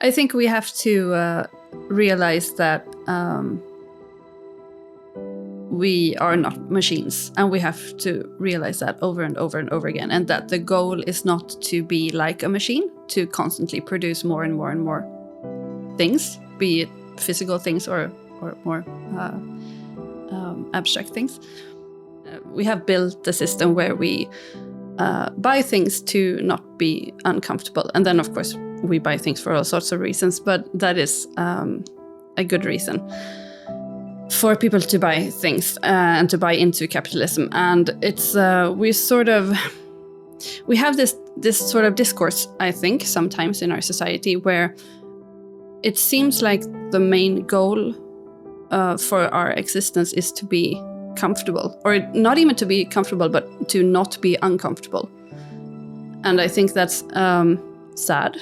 I think we have to realize that we are not machines, and we have to realize that over and over and over again, and that the goal is not to be like a machine, to constantly produce more and more and more things, be it physical things or more abstract things. We have built a system where we buy things to not be uncomfortable, and then of course we buy things for all sorts of reasons, but that is a good reason for people to buy things and to buy into capitalism. And it's we have this sort of discourse, I think, sometimes in our society, where it seems like the main goal for our existence is to be comfortable, or not even to be comfortable, but to not be uncomfortable. And I think that's sad.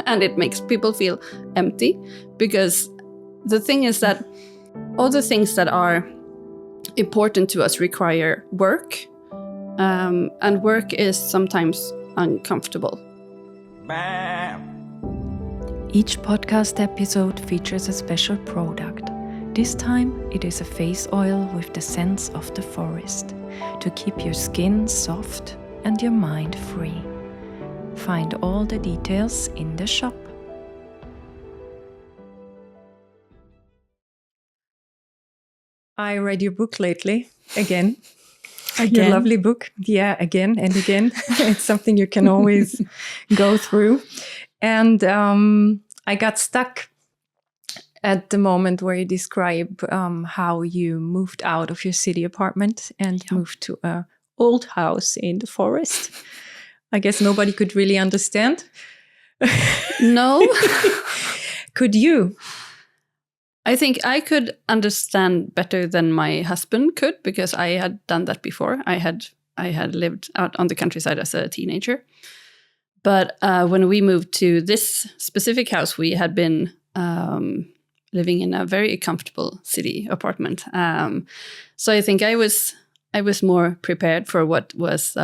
And it makes people feel empty, because the thing is that all the things that are important to us require work, and work is sometimes uncomfortable. Each podcast episode features a special product. This time it is a face oil with the scents of the forest to keep your skin soft and your mind free. Find all the details in the shop. I read your book lately, again. Your lovely book. Yeah, again and again. It's something you can always go through. And I got stuck at the moment where you describe how you moved out of your city apartment and moved to an old house in the forest. I guess nobody could really understand. No. Could you? I think I could understand better than my husband could, because I had done that before. I had lived out on the countryside as a teenager. But when we moved to this specific house, we had been living in a very comfortable city apartment. So I think I was more prepared for what was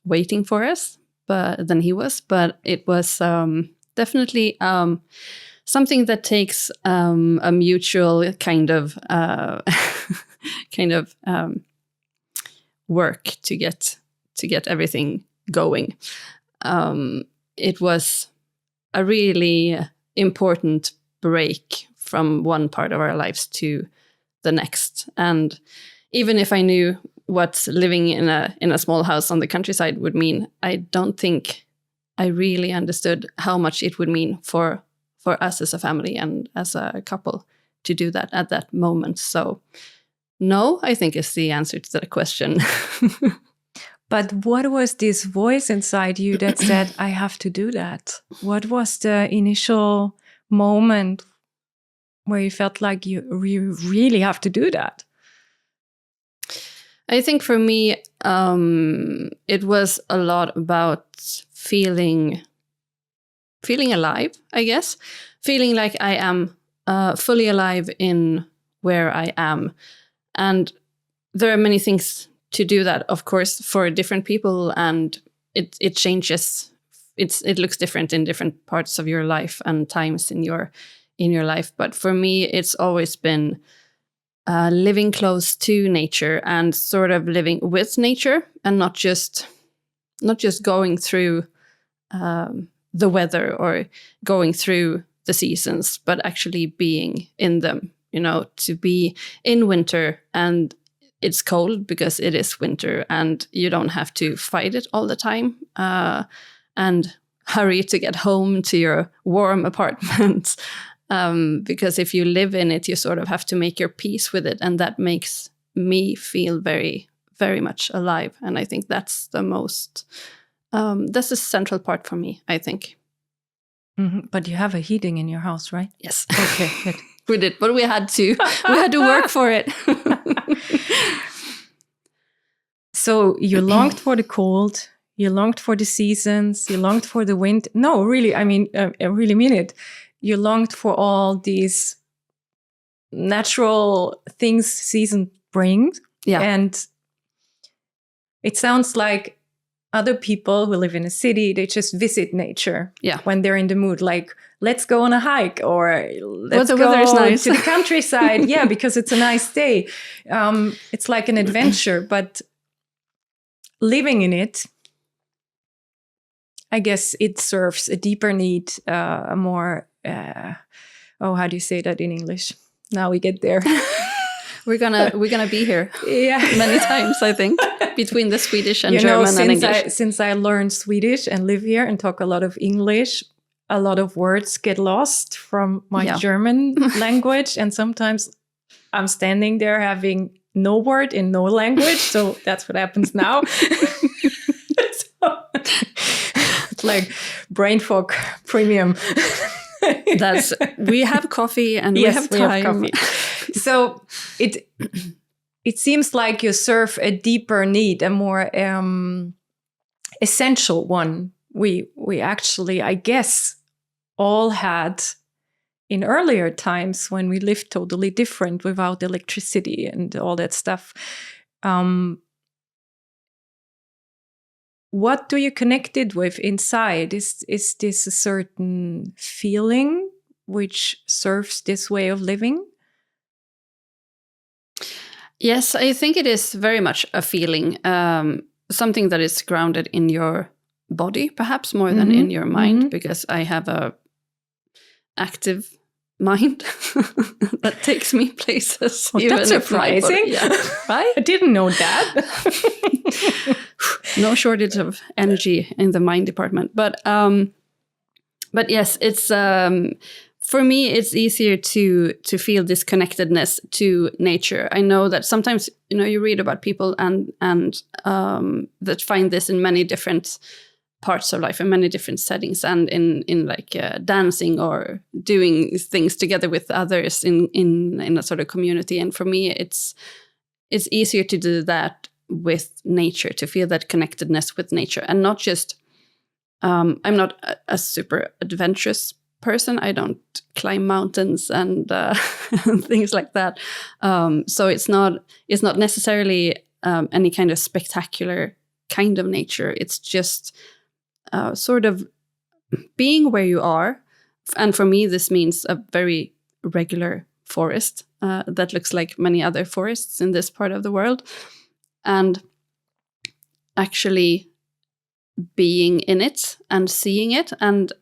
waiting for us than he was. But it was definitely something that takes a mutual kind of work to get everything going. It was a really important break from one part of our lives to the next. And even if I knew what living in a small house on the countryside would mean, I don't think I really understood how much it would mean for us as a family and as a couple to do that at that moment. So no, I think is the answer to that question. But what was this voice inside you that said, I have to do that? What was the initial moment where you felt like you really have to do that? I think for me, it was a lot about feeling alive, I guess. Feeling like I am fully alive in where I am. And there are many things to do that, of course, for different people, and it changes. It looks different in different parts of your life and times in your life. But for me, it's always been living close to nature and sort of living with nature, and not just going through the weather or going through the seasons, but actually being in them. You know, to be in winter and it's cold because it is winter, and you don't have to fight it all the time and hurry to get home to your warm apartment. Because if you live in it, you sort of have to make your peace with it. And that makes me feel very, very much alive. And I think that's that's the central part for me, I think. Mm-hmm. But you have a heating in your house, right? Yes. Okay, good. We did, but we had to work for it. So you longed for the cold, you longed for the seasons, you longed for the wind. No, really, I mean, I really mean it. You longed for all these natural things season brings. Yeah. And it sounds like other people who live in a city, they just visit nature Yeah. when they're in the mood, like, let's go on a hike, or let's the go weather is nice. to the countryside. Yeah, because it's a nice day. It's like an adventure, but living in it, I guess it serves a deeper need, a more, how do you say that in English? Now we get there. We're gonna be here many times, I think, between the Swedish and German and English. Since I learned Swedish and live here and talk a lot of English, a lot of words get lost from my German language, and sometimes I'm standing there having no word in no language. So that's what happens now. It's like brain fog premium. We have coffee and we have time. So it seems like you serve a deeper need, a more essential one. We actually, I guess, all had in earlier times when we lived totally different without electricity and all that stuff. What do you connect it with inside? Is this a certain feeling which serves this way of living? Yes, I think it is very much a feeling, something that is grounded in your body, perhaps more than in your mind, because I have a active mind that takes me places. Oh, that's surprising. Right? I didn't know that. No shortage of energy in the mind department, but yes, it's for me, it's easier to feel this connectedness to nature. I know that sometimes, you read about people and that find this in many different parts of life, in many different settings, and in like dancing or doing things together with others in a sort of community. And for me, it's easier to do that with nature, to feel that connectedness with nature, and not just. I'm not a super adventurous person. I don't climb mountains and things like that. So it's not necessarily any kind of spectacular kind of nature. It's just sort of being where you are. And for me, this means a very regular forest that looks like many other forests in this part of the world. And actually being in it and seeing it, and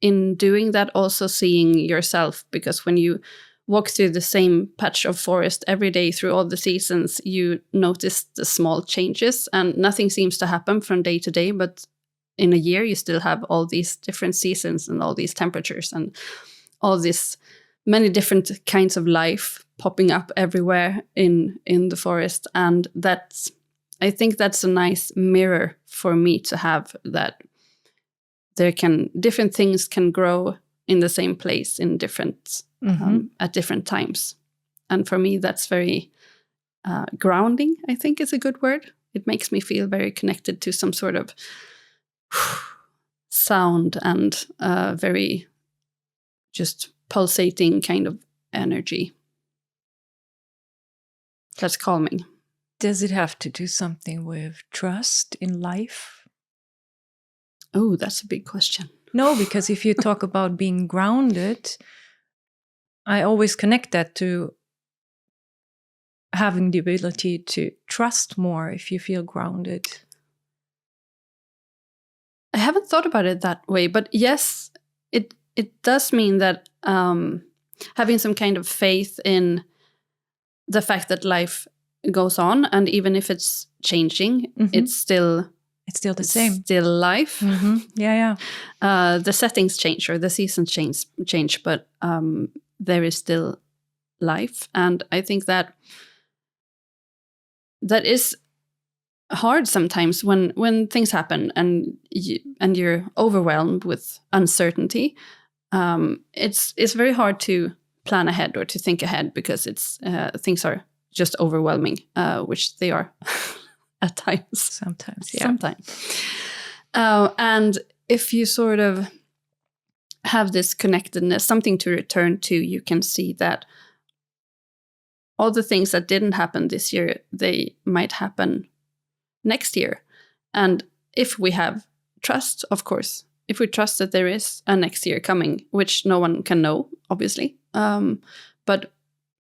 in doing that also seeing yourself, because when you walk through the same patch of forest every day through all the seasons, you notice the small changes, and nothing seems to happen from day to day, but in a year you still have all these different seasons and all these temperatures and all these many different kinds of life popping up everywhere in the forest. And I think that's a nice mirror for me to have, that different things can grow in the same place in different at different times. And for me, that's very grounding, I think is a good word. It makes me feel very connected to some sort of sound and very just pulsating kind of energy. That's calming. Does it have to do something with trust in life? Oh, that's a big question. No, because if you talk about being grounded, I always connect that to having the ability to trust more if you feel grounded. I haven't thought about it that way, but yes, it does mean that having some kind of faith in the fact that life goes on, and even if it's changing, it's still the same. Still life. Yeah. The settings change or the seasons change, but there is still life, and I think that is hard sometimes when things happen and you're overwhelmed with uncertainty. It's very hard to plan ahead or to think ahead, because things are just overwhelming, which they are at times. Sometimes, yeah. Sometimes. And if you sort of have this connectedness, something to return to, you can see that all the things that didn't happen this year, they might happen next year. And if we have trust, of course, if we trust that there is a next year coming, which no one can know, obviously. But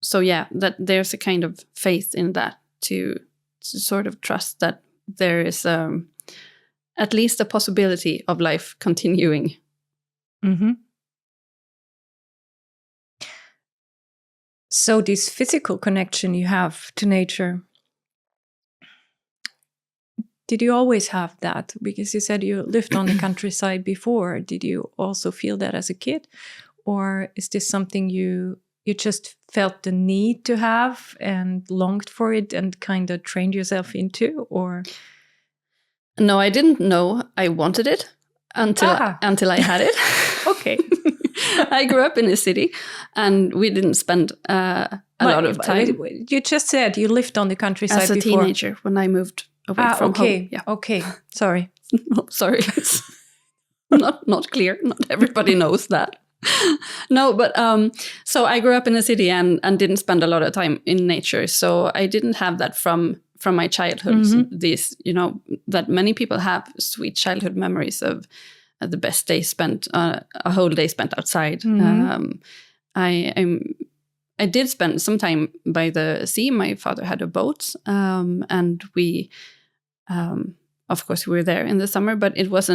so yeah, that there's a kind of faith in that to sort of trust that there is at least a possibility of life continuing. Mm-hmm. So this physical connection you have to nature, did you always have that? Because you said you lived on the countryside before. Did you also feel that as a kid? Or is this something you just felt the need to have and longed for it and kind of trained yourself into? Or no, I didn't know I wanted it until I had it. Okay. I grew up in a city, and we didn't spend a lot of time. You just said you lived on the countryside as a before. teenager when I moved away from home. Yeah. Okay. Sorry. No, sorry. It's not clear. Not everybody knows that. No, but so I grew up in a city and didn't spend a lot of time in nature. So I didn't have that from my childhood. Mm-hmm. These, that many people have sweet childhood memories of the best day spent, a whole day spent outside. Mm-hmm. I did spend some time by the sea. My father had a boat, and we, of course, we were there in the summer. But it was,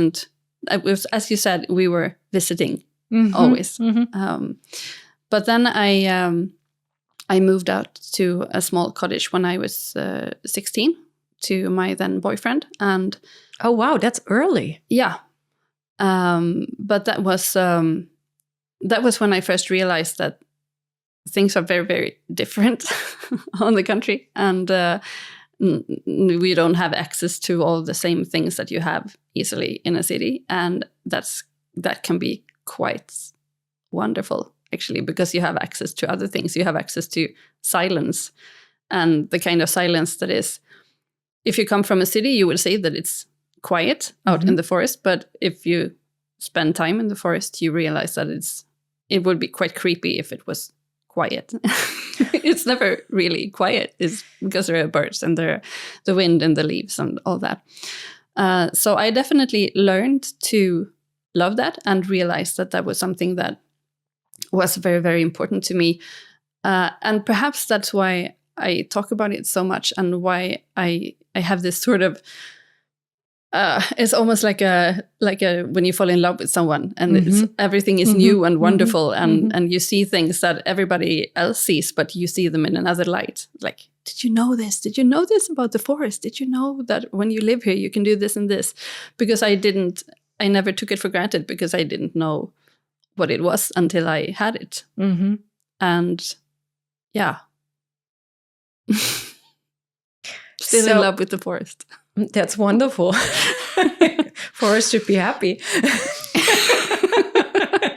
as you said, we were visiting. Mm-hmm. Always. Mm-hmm. But then I moved out to a small cottage when I was 16 to my then boyfriend. And oh, wow, that's early. Yeah. But that was when I first realized that things are very, very different on the country. And we don't have access to all the same things that you have easily in a city. And that can be quite wonderful, actually, because you have access to other things. You have access to silence, and the kind of silence that is, if you come from a city, you will say that it's quiet out in the forest. But if you spend time in the forest, you realize that it would be quite creepy if it was quiet. It's never really quiet. It's because there are birds and there are the wind and the leaves and all that. So I definitely learned to love that and realized that was something that was very, very important to me. And perhaps that's why I talk about it so much, and why I have this sort of it's almost like a when you fall in love with someone and everything is new and wonderful, and you see things that everybody else sees, but you see them in another light. Like, did you know this? Did you know this about the forest? Did you know that when you live here, you can do this and this? Because I never took it for granted, because I didn't know what it was until I had it. Mm-hmm. And yeah. Still in love with the forest. That's wonderful. Forest should be happy.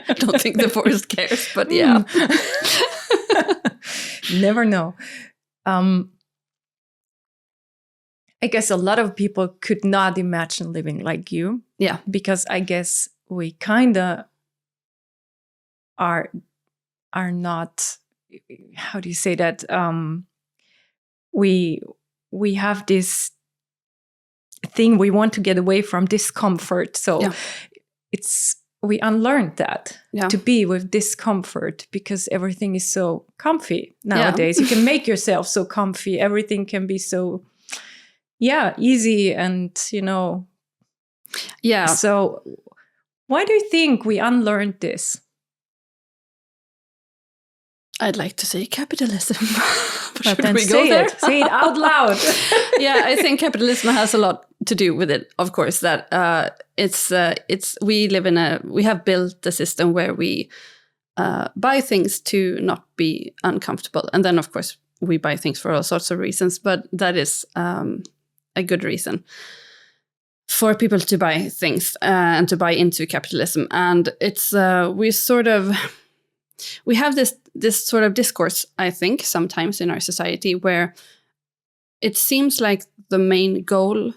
I don't think the forest cares, but yeah. Never know. I guess a lot of people could not imagine living like you. Yeah. Because I guess we kind of are not, how do you say that? We have this thing, we want to get away from discomfort. So we unlearned that to be with discomfort, because everything is so comfy nowadays. You can make yourself so comfy. Everything can be so, easy and, Yeah. So why do you think we unlearned this? I'd like to say capitalism. But then say it out loud. Yeah, I think capitalism has a lot to do with it. Of course, that we have built a system where we buy things to not be uncomfortable, and then of course we buy things for all sorts of reasons. But that is a good reason for people to buy things and to buy into capitalism. And it's we have this sort of discourse, I think, sometimes in our society, where it seems like the main goal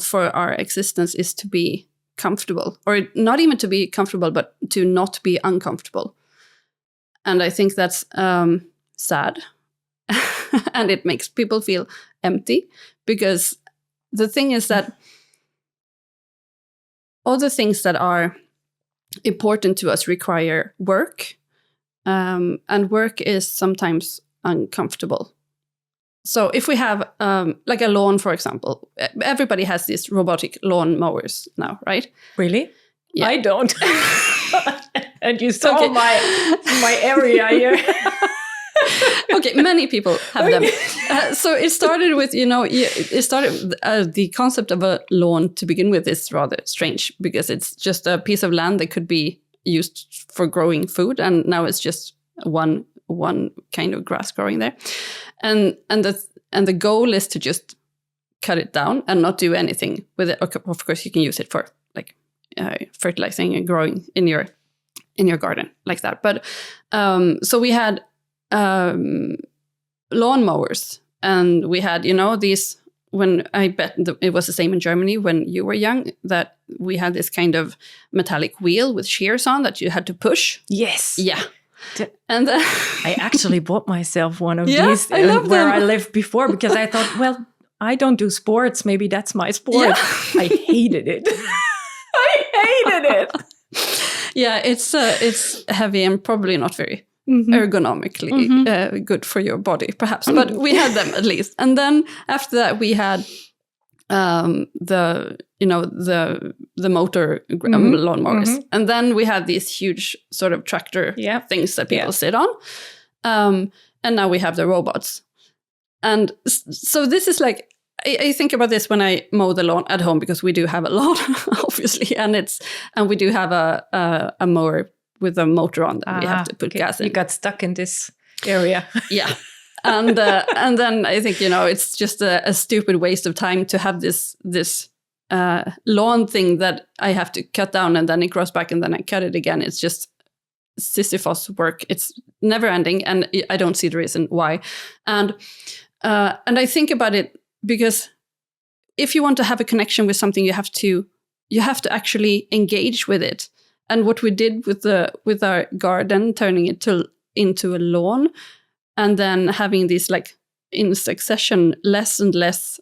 for our existence is to be comfortable, or not even to be comfortable, but to not be uncomfortable. And I think that's sad, and it makes people feel empty, because the thing is that all the things that are important to us require work, and work is sometimes uncomfortable. So if we have like a lawn, for example, everybody has these robotic lawn mowers now, right? Really? Yeah. I don't. And you saw my area here. Okay, many people have them. So it started with, the concept of a lawn to begin with is rather strange, because it's just a piece of land that could be used for growing food, and now it's just one kind of grass growing there, and the goal is to just cut it down and not do anything with it. Of course, you can use it for like fertilizing and growing in your garden like that. But so we had lawnmowers, and we had these. When I bet it was the same in Germany when you were young, that we had this kind of metallic wheel with shears on that you had to push. Yes. Yeah. And I actually bought myself one of these where I lived before, because I thought, well, I don't do sports. Maybe that's my sport. Yeah. I hated it. Yeah, it's heavy and probably not very ergonomically good for your body, perhaps. But we had them at least. And then after that, we had the motor lawnmowers, and then we had these huge sort of tractor things that people sit on, and now we have the robots. And so this is like, I think about this when I mow the lawn at home, because we do have a lawn, obviously, and we do have a mower with a motor on that we have to put gas in. You got stuck in this area. Yeah. And then I think, it's just a stupid waste of time to have this lawn thing that I have to cut down, and then it grows back, and then I cut it again. It's just Sisyphus work. It's never ending, and I don't see the reason why. And I think about it because if you want to have a connection with something, you have to actually engage with it. And what we did with our garden, turning it into a lawn, and then having these like in succession less and less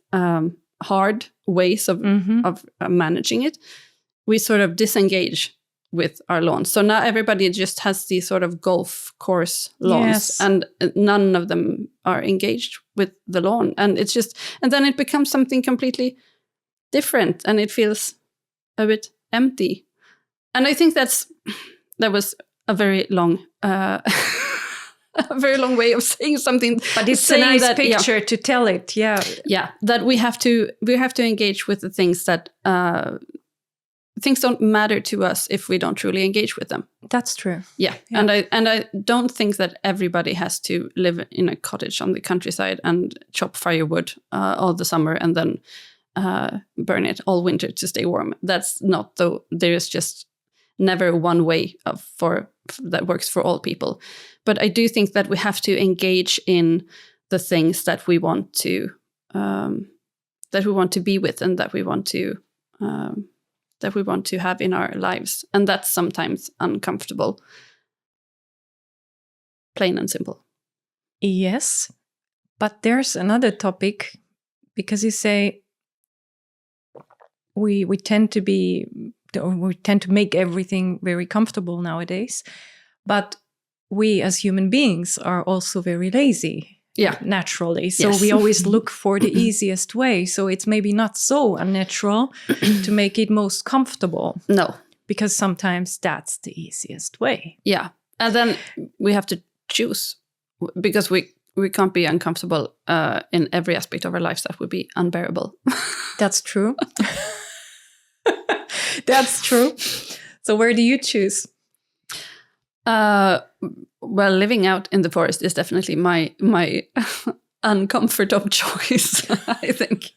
hard ways of managing it, we sort of disengage with our lawns. So now everybody just has these sort of golf course lawns, and none of them are engaged with the lawn. And it's just, and then it becomes something completely different, and it feels a bit empty. And I think that was a very long, a very long way of saying something. But it's a nice picture to tell it. Yeah, yeah. That we have to engage with the things that things don't matter to us if we don't truly engage with them. That's true. Yeah. And I don't think that everybody has to live in a cottage on the countryside and chop firewood all the summer and then burn it all winter to stay warm. That's not there is just never one way that works for all people. But I do think that we have to engage in the things that we want to be with, and that we want to have in our lives, and that's sometimes uncomfortable. Plain and simple. Yes, but there's another topic, because you say we tend to make everything very comfortable nowadays, but we as human beings are also very lazy. Yeah, naturally. So we always look for the easiest way. So it's maybe not so unnatural to make it most comfortable. No, because sometimes that's the easiest way. Yeah, and then we have to choose, because we can't be uncomfortable in every aspect of our lives. That would be unbearable. That's true. That's true. So where do you choose? Well, living out in the forest is definitely my uncomfort of choice. I think,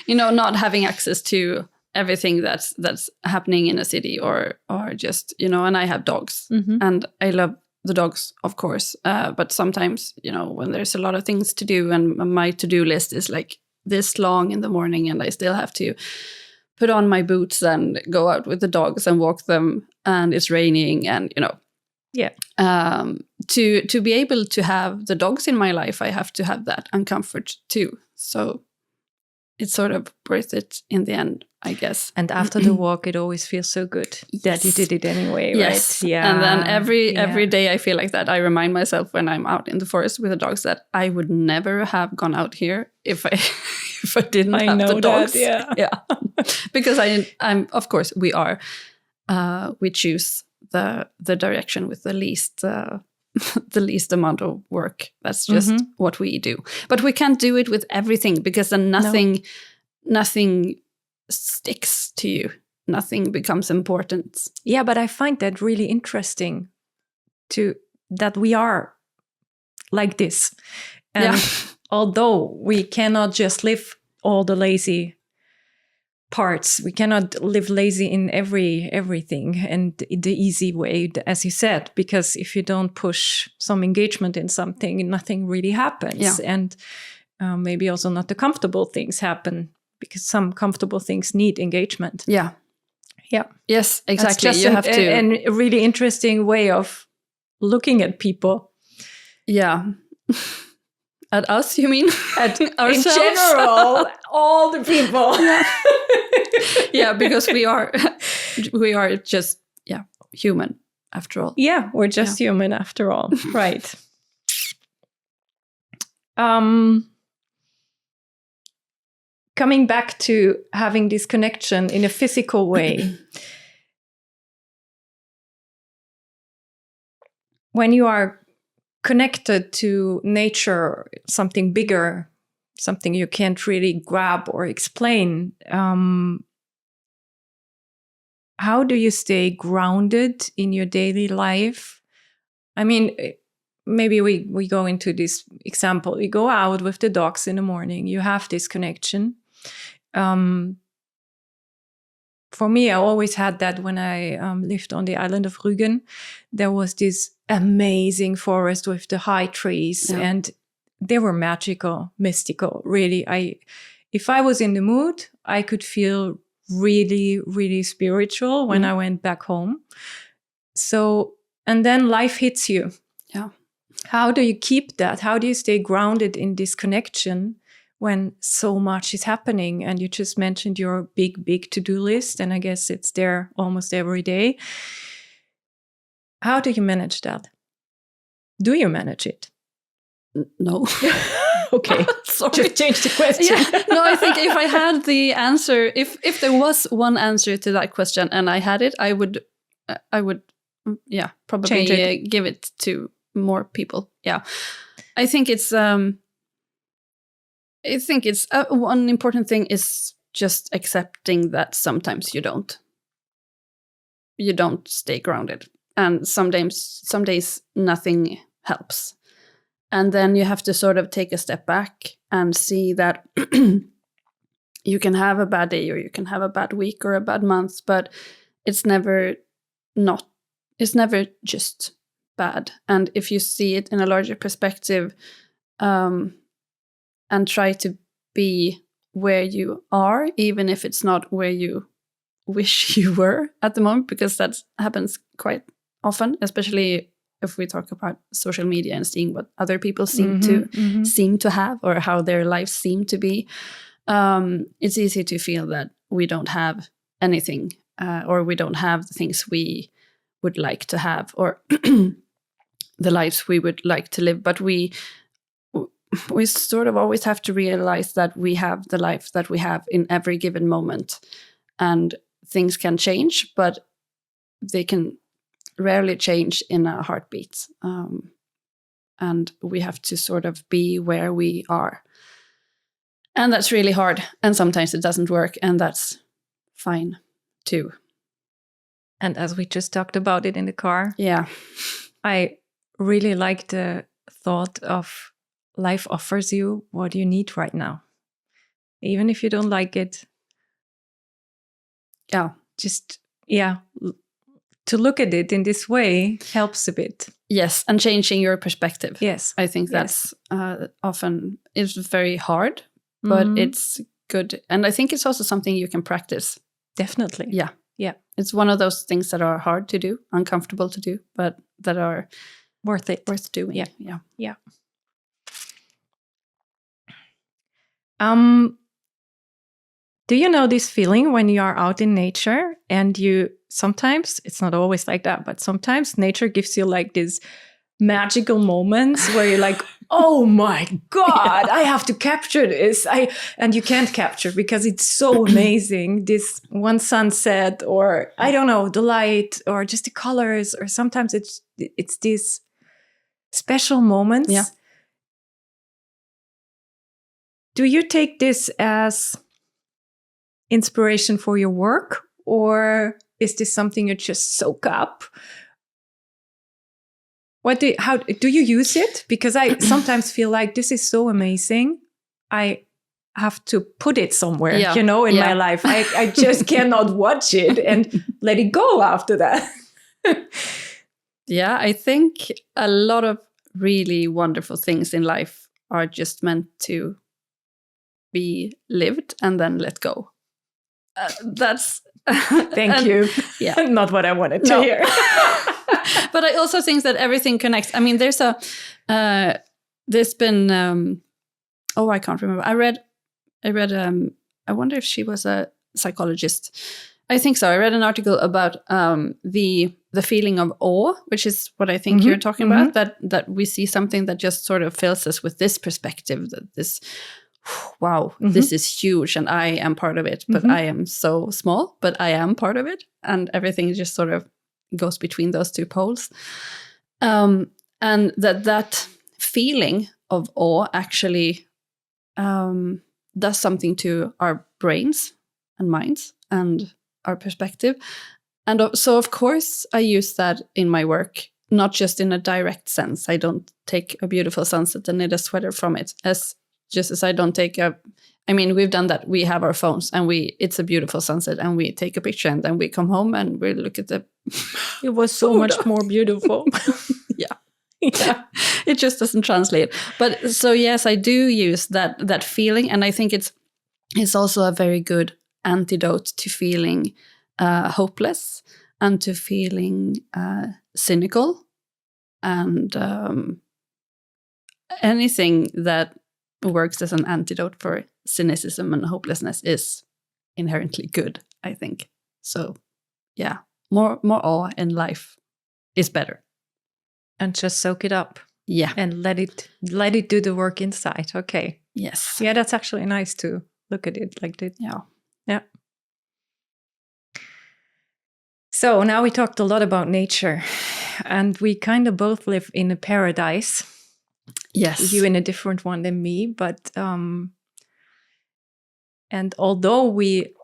not having access to everything that's happening in a city, or just, and I have dogs, and I love the dogs, of course. But sometimes, when there's a lot of things to do, and my to-do list is like this long in the morning, and I still have to put on my boots and go out with the dogs and walk them, and it's raining, and yeah. To be able to have the dogs in my life, I have to have that uncomfort too. So it's sort of worth it in the end, I guess. And after the walk, it always feels so good that you did it anyway, yes. right? Yeah. And then every day I feel like that. I remind myself when I'm out in the forest with the dogs that I would never have gone out here if I if I didn't have the dogs. That, yeah. Because I'm of course we choose the direction with the least the least amount of work. That's just what we do. But we can't do it with everything, because then nothing sticks to you. Nothing becomes important. Yeah, but I find that really interesting that we are like this. And although we cannot just live all the lazy parts, we cannot live lazy in everything and the easy way, as you said, because if you don't push some engagement in something, nothing really happens. And maybe also not the comfortable things happen, because some comfortable things need engagement. Yeah. Yes, exactly. That's just you have to. A really interesting way of looking at people. Yeah. At us, you mean? At ourselves? In general, all the people. Yeah, because we are just human after all. Yeah, we're just human after all. Right. Coming back to having this connection in a physical way. When you are connected to nature, something bigger, something you can't really grab or explain, how do you stay grounded in your daily life? I mean, maybe we go into this example. You go out with the dogs in the morning. You have this connection. For me, I always had that when I lived on the island of Rügen. There was this amazing forest with the high trees, and they were magical, mystical. Really, if I was in the mood, I could feel really, really spiritual when I went back home. So, and then life hits you. Yeah. How do you keep that? How do you stay grounded in this connection when so much is happening? And you just mentioned your big to-do list, and I guess it's there almost every day. How do you manage that? Do you manage it? No. Okay. Sorry. Just change the question. No, I think if I had the answer, if there was one answer to that question and I had it, I would probably give it to more people. Yeah. I think it's one important thing is just accepting that sometimes you don't stay grounded, and some days nothing helps, and then you have to sort of take a step back and see that you can have a bad day, or you can have a bad week or a bad month, but it's never just bad. And if you see it in a larger perspective, and try to be where you are, even if it's not where you wish you were at the moment, because that happens quite often, especially if we talk about social media and seeing what other people seem to have, or how their lives seem to be. It's easy to feel that we don't have anything, or we don't have the things we would like to have, or the lives we would like to live. But we sort of always have to realize that we have the life that we have in every given moment, and things can change, but they can rarely change in a heartbeat. And we have to sort of be where we are. And that's really hard. And sometimes it doesn't work, and that's fine too. And as we just talked about it in the car, I really like the thought of life offers you what you need right now. Even if you don't like it. Yeah. Just, to look at it in this way helps a bit. Yes, and changing your perspective. Yes. I think that's often is very hard, but it's good. And I think it's also something you can practice. Definitely. Yeah. Yeah. It's one of those things that are hard to do, uncomfortable to do, but that are worth doing. Yeah. Do you know this feeling when you are out in nature and you sometimes, it's not always like that, but sometimes nature gives you like these magical moments where you're like, oh my God, I have to capture this. And you can't capture because it's so amazing. This one sunset, or I don't know, the light, or just the colors, or sometimes it's these special moments. Yeah. Do you take this as inspiration for your work, or is this something you just soak up? How do you use it? Because I sometimes feel like this is so amazing, I have to put it somewhere, in my life. I just cannot watch it and let it go after that. Yeah, I think a lot of really wonderful things in life are just meant to be lived and then let go. That's thank you. Yeah, not what I wanted to hear. But I also think that everything connects. I mean, there's been I can't remember. I read I wonder if she was a psychologist. I think so. I read an article about the feeling of awe, which is what I think you're talking about, that we see something that just sort of fills us with this perspective, that this, wow, this is huge and I am part of it, but I am so small, but I am part of it. And everything just sort of goes between those two poles. And that feeling of awe actually does something to our brains and minds and our perspective. And so, of course, I use that in my work, not just in a direct sense. I don't take a beautiful sunset and knit a sweater from it, just as I don't take we've done that. We have our phones and it's a beautiful sunset and we take a picture and then we come home and we look at it was so much more beautiful. Yeah. It just doesn't translate. But so, yes, I do use that feeling. And I think it's also a very good antidote to feeling hopeless and to feeling cynical and anything that works as an antidote for cynicism and hopelessness is inherently good, I think. So, yeah, more awe in life is better. And just soak it up. Yeah. And let it do the work inside. Okay. Yes. Yeah, that's actually nice to look at it like that. Yeah. Yeah. So now we talked a lot about nature, and we kind of both live in a paradise. Yes. You in a different one than me, but and although we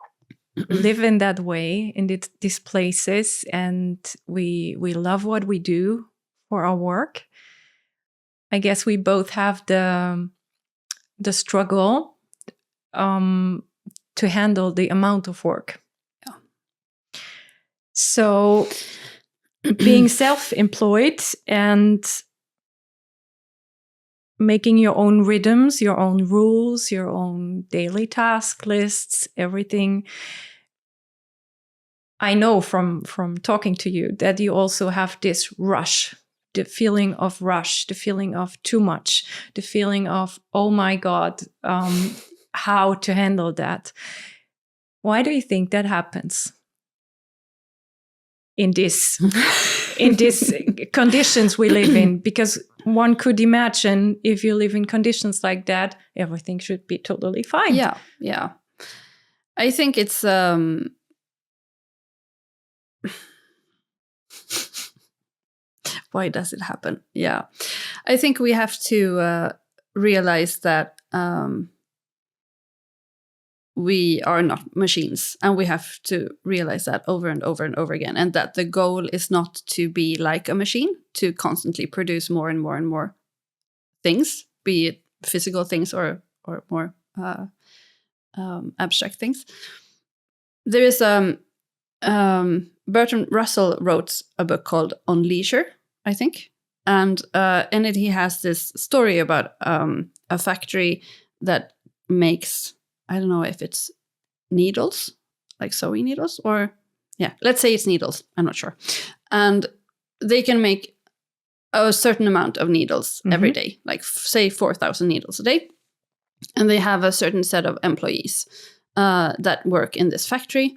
live in that way in these places, and we love what we do for our work, I guess we both have the struggle to handle the amount of work. Yeah. So being self-employed and making your own rhythms, your own rules, your own daily task lists, everything. I know from talking to you that you also have this rush, the feeling of rush, the feeling of too much, the feeling of, oh my God, how to handle that. Why do you think that happens in this conditions we live in? Because one could imagine if you live in conditions like that, everything should be totally fine. Yeah. I think it's why does it happen? Yeah. I think we have to realize that we are not machines, and we have to realize that over and over and over again, and that the goal is not to be like a machine, to constantly produce more and more and more things, be it physical things or more abstract things. There is Bertrand Russell wrote a book called On Leisure, I think, and in it he has this story about a factory that makes, I don't know if it's needles, like sewing needles, or let's say it's needles. I'm not sure. And they can make a certain amount of needles every day, like say 4,000 needles a day. And they have a certain set of employees. that work in this factory.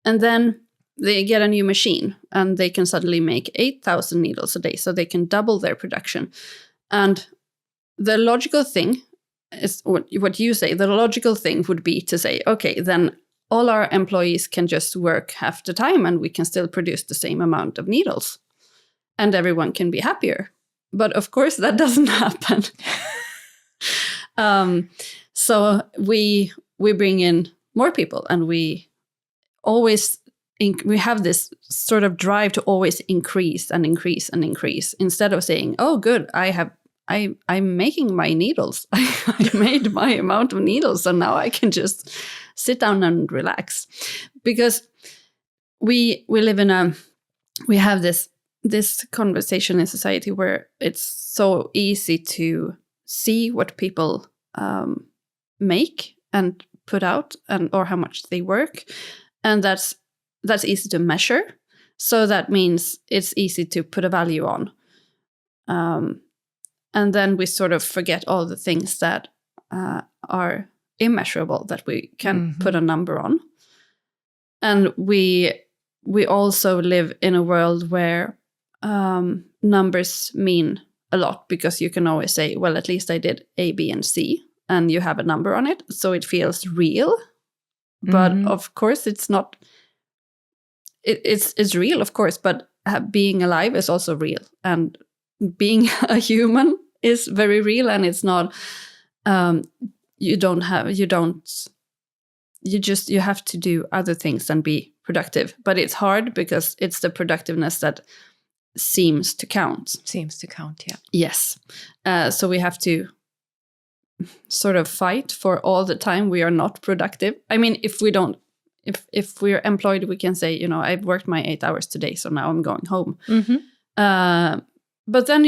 And then they get a new machine and they can suddenly make 8,000 needles a day. So they can double their production. And the logical thing is what you say. The logical thing would be to say, okay, then all our employees can just work half the time and we can still produce the same amount of needles and everyone can be happier. But of course, that doesn't happen. So we bring in more people, and we always we have this sort of drive to always increase and increase and increase, instead of saying, "Oh, good, I'm making my needles. I made my amount of needles, so now I can just sit down and relax." Because we live in we have this conversation in society where it's so easy to see what people make and put out, and or how much they work, and that's easy to measure. So that means it's easy to put a value on, and then we sort of forget all the things that are immeasurable, that we can put a number on. And we also live in a world where numbers mean a lot, because you can always say, well, at least I did A, B, and C, and you have a number on it, so it feels real. But of course, it's not. It's real, of course, but being alive is also real, and being a human is very real, and it's not. You have to do other things than be productive, but it's hard because it's the productiveness that seems to count. Yeah. Yes. So we have to sort of fight for all the time we are not productive. I mean, if we're employed, we can say, I've worked my 8 hours today, so now I'm going home. But then,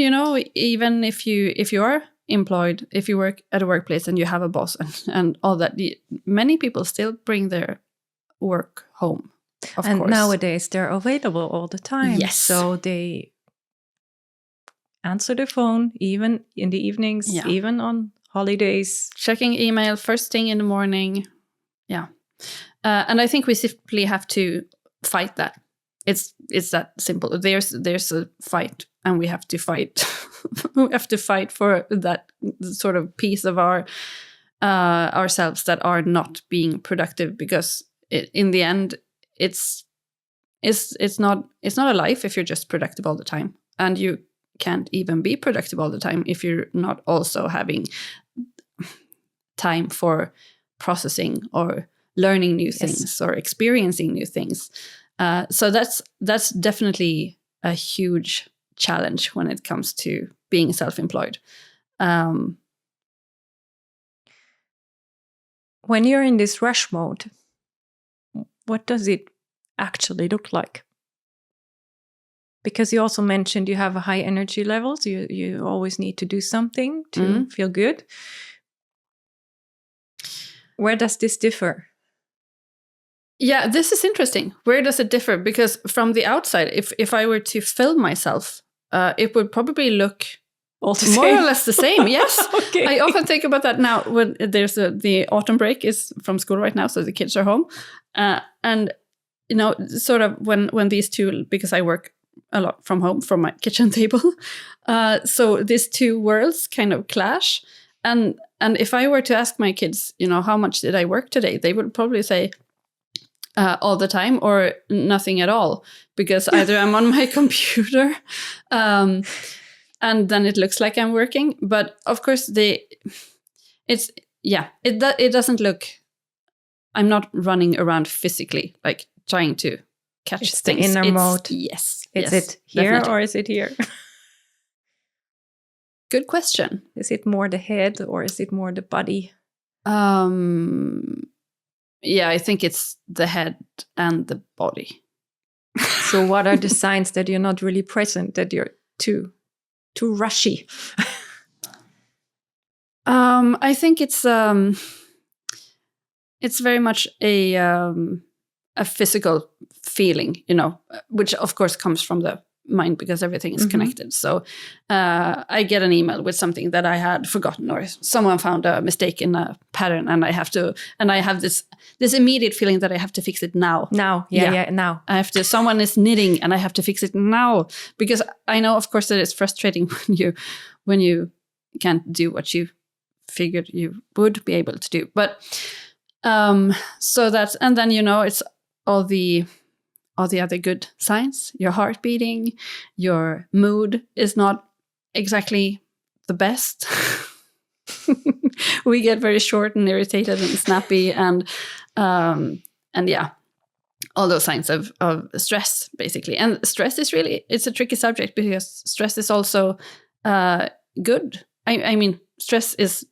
even if you are employed, if you work at a workplace and you have a boss and all that, many people still bring their work home. Of course. Nowadays they're available all the time. Yes. So they answer the phone even in the evenings, even on holidays. Checking email first thing in the morning. Yeah. And I think we simply have to fight that. It's that simple. There's a fight, and we have to fight. We have to fight for that sort of piece of ourselves that are not being productive, because in the end, it's not a life if you're just productive all the time, and you can't even be productive all the time if you're not also having time for processing or learning new things or experiencing new things. So that's definitely a huge challenge when it comes to being self-employed. When you're in this rush mode, what does it actually look like? Because you also mentioned you have a high energy levels. You always need to do something to feel good. Where does this differ? Yeah, this is interesting. Where does it differ? Because from the outside, if I were to film myself, it would probably look more or less the same. Yes. Okay. I often think about that now when there's the autumn break is from school right now, so the kids are home. And, sort of when these two, because I work a lot from home, from my kitchen table. So these two worlds kind of clash. And if I were to ask my kids, how much did I work today? They would probably say, all the time or nothing at all, because either I'm on my computer and then it looks like I'm working. But of course, it doesn't look, I'm not running around physically, like trying to catch things. The inner mode. Yes. Is it here definitely. Or is it here? Good question. Is it more the head or is it more the body? Yeah, I think it's the head and the body. So what are the signs that you're not really present, that you're too rushy? I think it's very much a physical feeling, which of course comes from the mind because everything is connected. So I get an email with something that I had forgotten, or someone found a mistake in a pattern, and I have this immediate feeling that I have to fix it now. Now. Someone is knitting and I have to fix it now, because I know, of course, that it's frustrating when you can't do what you figured you would be able to do. But so that's, and then, it's all the other good signs. Your heart beating, your mood is not exactly the best. We get very short and irritated and snappy, and yeah, all those signs of stress, basically. And stress is it's a tricky subject, because stress is also good. I mean, stress is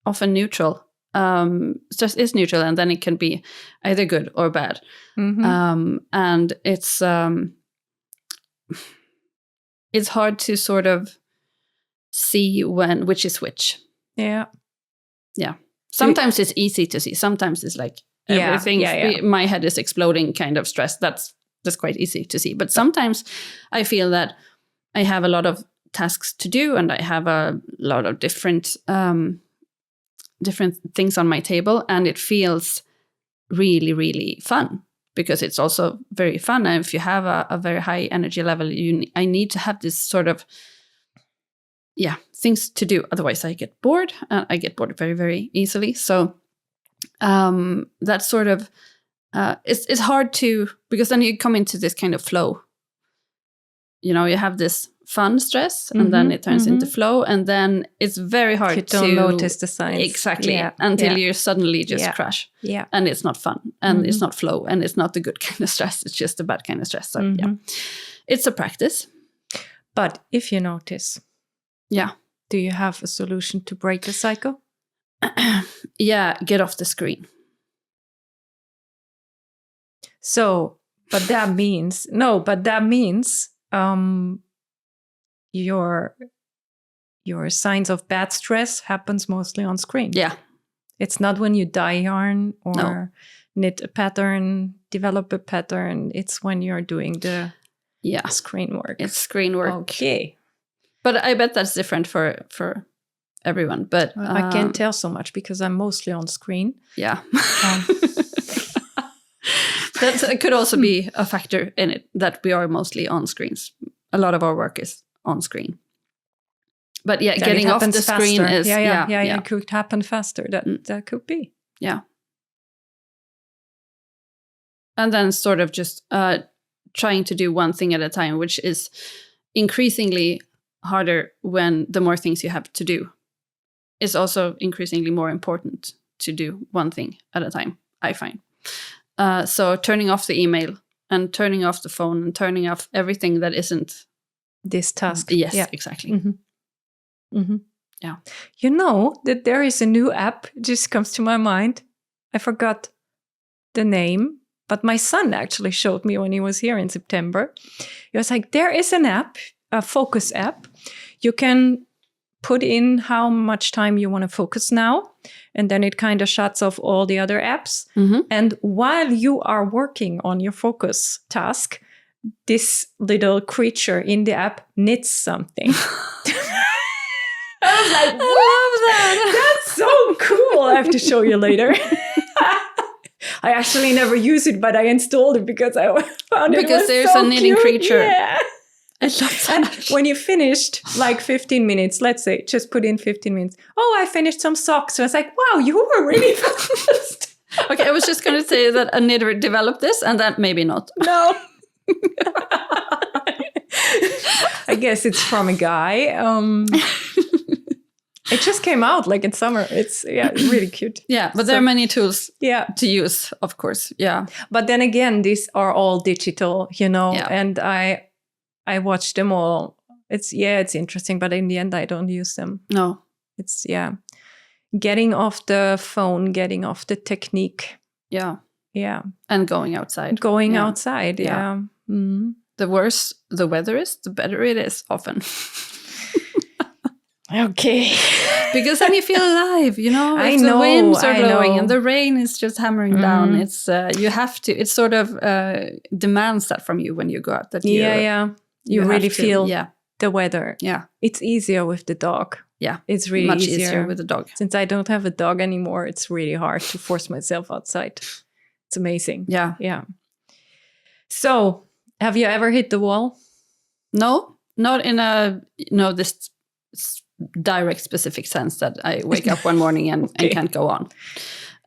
often neutral. Stress is neutral, and then it can be either good or bad. And it's hard to sort of see which is which. Yeah. Sometimes it's easy to see. Sometimes it's like everything. My head is exploding kind of stress. That's quite easy to see. But sometimes I feel that I have a lot of tasks to do, and I have a lot of different things on my table, and it feels really, really fun, because it's also very fun. And if you have a very high energy level, I need to have this sort of things to do. Otherwise I get bored. I get bored very, very easily. So that sort of it's hard to, because then you come into this kind of flow. You have this fun stress, and then it turns into flow, and then it's very hard you don't notice the signs. Exactly. Until you suddenly just crash. Yeah. And it's not fun, and it's not flow, and it's not the good kind of stress. It's just a bad kind of stress. So it's a practice. But if you notice, do you have a solution to break the cycle? Get off the screen. So, but that means your signs of bad stress happens mostly on screen. Yeah. It's not when you dye yarn or knit a pattern, develop a pattern. It's when you're doing the screen work. It's screen work. Okay. But I bet that's different for everyone. But I can't tell so much, because I'm mostly on screen. Yeah. That could also be a factor in it, that we are mostly on screens. A lot of our work is on screen. But getting off the screen is... It could happen faster. That could be. Yeah. And then sort of just trying to do one thing at a time, which is increasingly harder when the more things you have to do. It's also increasingly more important to do one thing at a time, I find. So turning off the email, and turning off the phone, and turning off everything that isn't this task. Yes, exactly. Yeah. You know that there is a new app, just comes to my mind. I forgot the name, but my son actually showed me when he was here in September. He was like, there is an app, a focus app. You can put in how much time you want to focus now, and then it kind of shuts off all the other apps. And while you are working on your focus task, this little creature in the app knits something. I was like, I love that. That's so cool. I have to show you later. I actually never use it, but I installed it because I found it was there's so a knitting cute. creature. Yeah. I love that. And when you finished like 15 minutes, let's say, just put in 15 minutes. Oh, I finished some socks. So I was like, wow, you were really fast. Okay, I was just going to say that a knitter developed this, and that maybe not. No. I guess it's from a guy. It just came out like in summer. It's really cute. Yeah, but there are many tools to use, of course. Yeah. But then again, these are all digital, and I watch them all. It's interesting, but in the end, I don't use them. No. It's, getting off the phone, getting off the technique. Yeah. Yeah. And going outside. Outside, yeah. Mm-hmm. The worse the weather is, the better it is often. Okay. Because then you feel alive, if I the know, winds are I blowing know. and the rain is just hammering down. It's you have to. It sort of demands that from you when you go out. That You really feel yeah. the weather. Yeah. It's easier with the dog. Yeah. It's really much easier with the dog. Since I don't have a dog anymore, it's really hard to force myself outside. It's amazing. Yeah. Yeah. So, have you ever hit the wall? No, not in this direct specific sense that I wake up one morning and can't go on.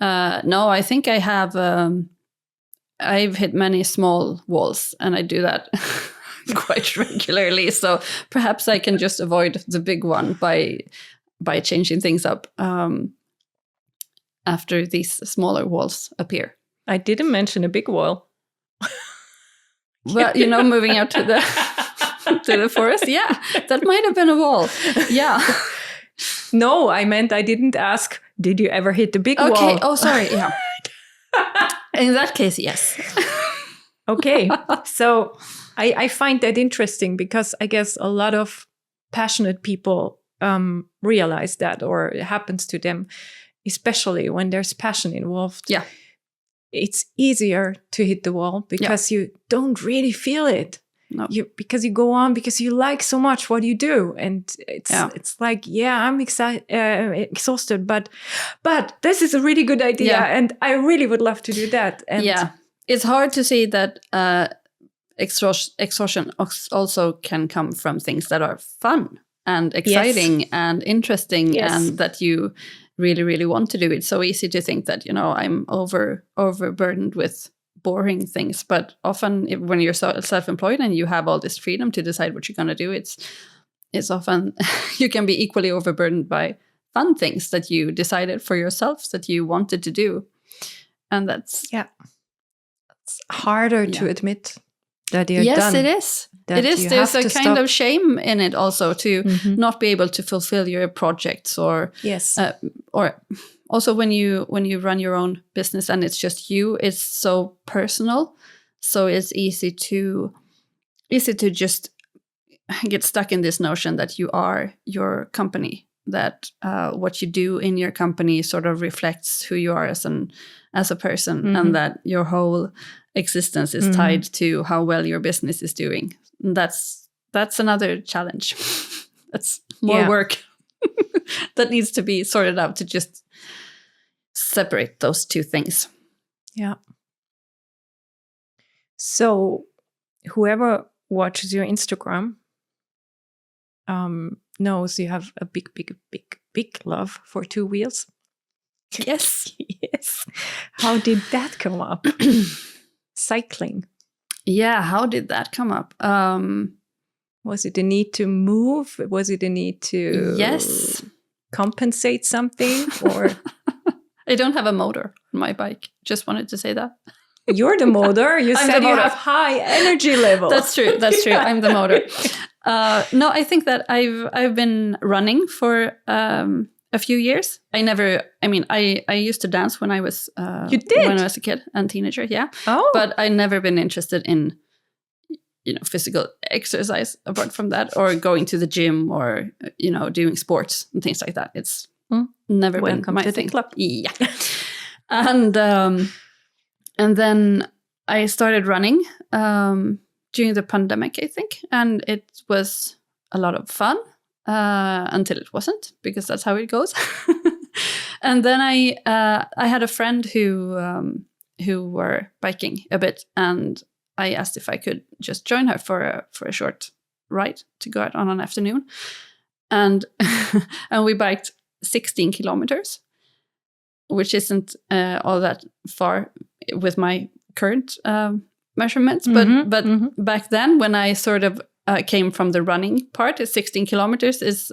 No, I think I have. I've hit many small walls, and I do that quite regularly. So perhaps I can just avoid the big one by changing things up after these smaller walls appear. I didn't mention a big wall. Well, moving out to the forest. Yeah, that might have been a wall. Yeah. No, I meant I didn't ask, did you ever hit the big wall? Okay. Oh, sorry. Yeah. In that case, yes. Okay. So I find that interesting because I guess a lot of passionate people realize that, or it happens to them, especially when there's passion involved. Yeah. It's easier to hit the wall because you don't really feel it. No. Because you go on because you like so much what you do, and it's like, I'm exhausted, but this is a really good idea, and I really would love to do that. And it's hard to see that exhaustion also can come from things that are fun and exciting and interesting, and that you really, really want to do. It's so easy to think that I'm overburdened with boring things, but often when you're self-employed and you have all this freedom to decide what you're going to do, it's often you can be equally overburdened by fun things that you decided for yourself that you wanted to do, and that's harder to admit that you're done. Yes, it is. It is. There's a kind of shame in it also to not be able to fulfill your projects, or or also when you run your own business and it's just you, it's so personal, so it's easy to just get stuck in this notion that you are your company, that what you do in your company sort of reflects who you are as a person, and that your whole existence is tied to how well your business is doing. And that's another challenge. That's more work that needs to be sorted out, to just separate those two things. Yeah. So whoever watches your Instagram knows you have a big love for two wheels. Yes. Yes. How did that come up? Cycling. Yeah, how did that come up? Was it a need to move? Was it a need to compensate something? Or I don't have a motor on my bike. Just wanted to say that. You're the motor. You said you have high energy level. That's true. That's true. I'm the motor. No, I think that I've been running for a few years. I used to dance when I was you did? When I was a kid and teenager. Yeah. Oh. But I never been interested in physical exercise apart from that, or going to the gym, or doing sports and things like that. It's never been my thing. Club. Yeah. And then I started running during the pandemic, I think, and it was a lot of fun until it wasn't, because that's how it goes. And then I had a friend who were biking a bit, and I asked if I could just join her for a short ride to go out on an afternoon, and and we biked 16 kilometers, which isn't all that far with my current measurements, but back then, when I sort of came from the running part, 16 kilometers is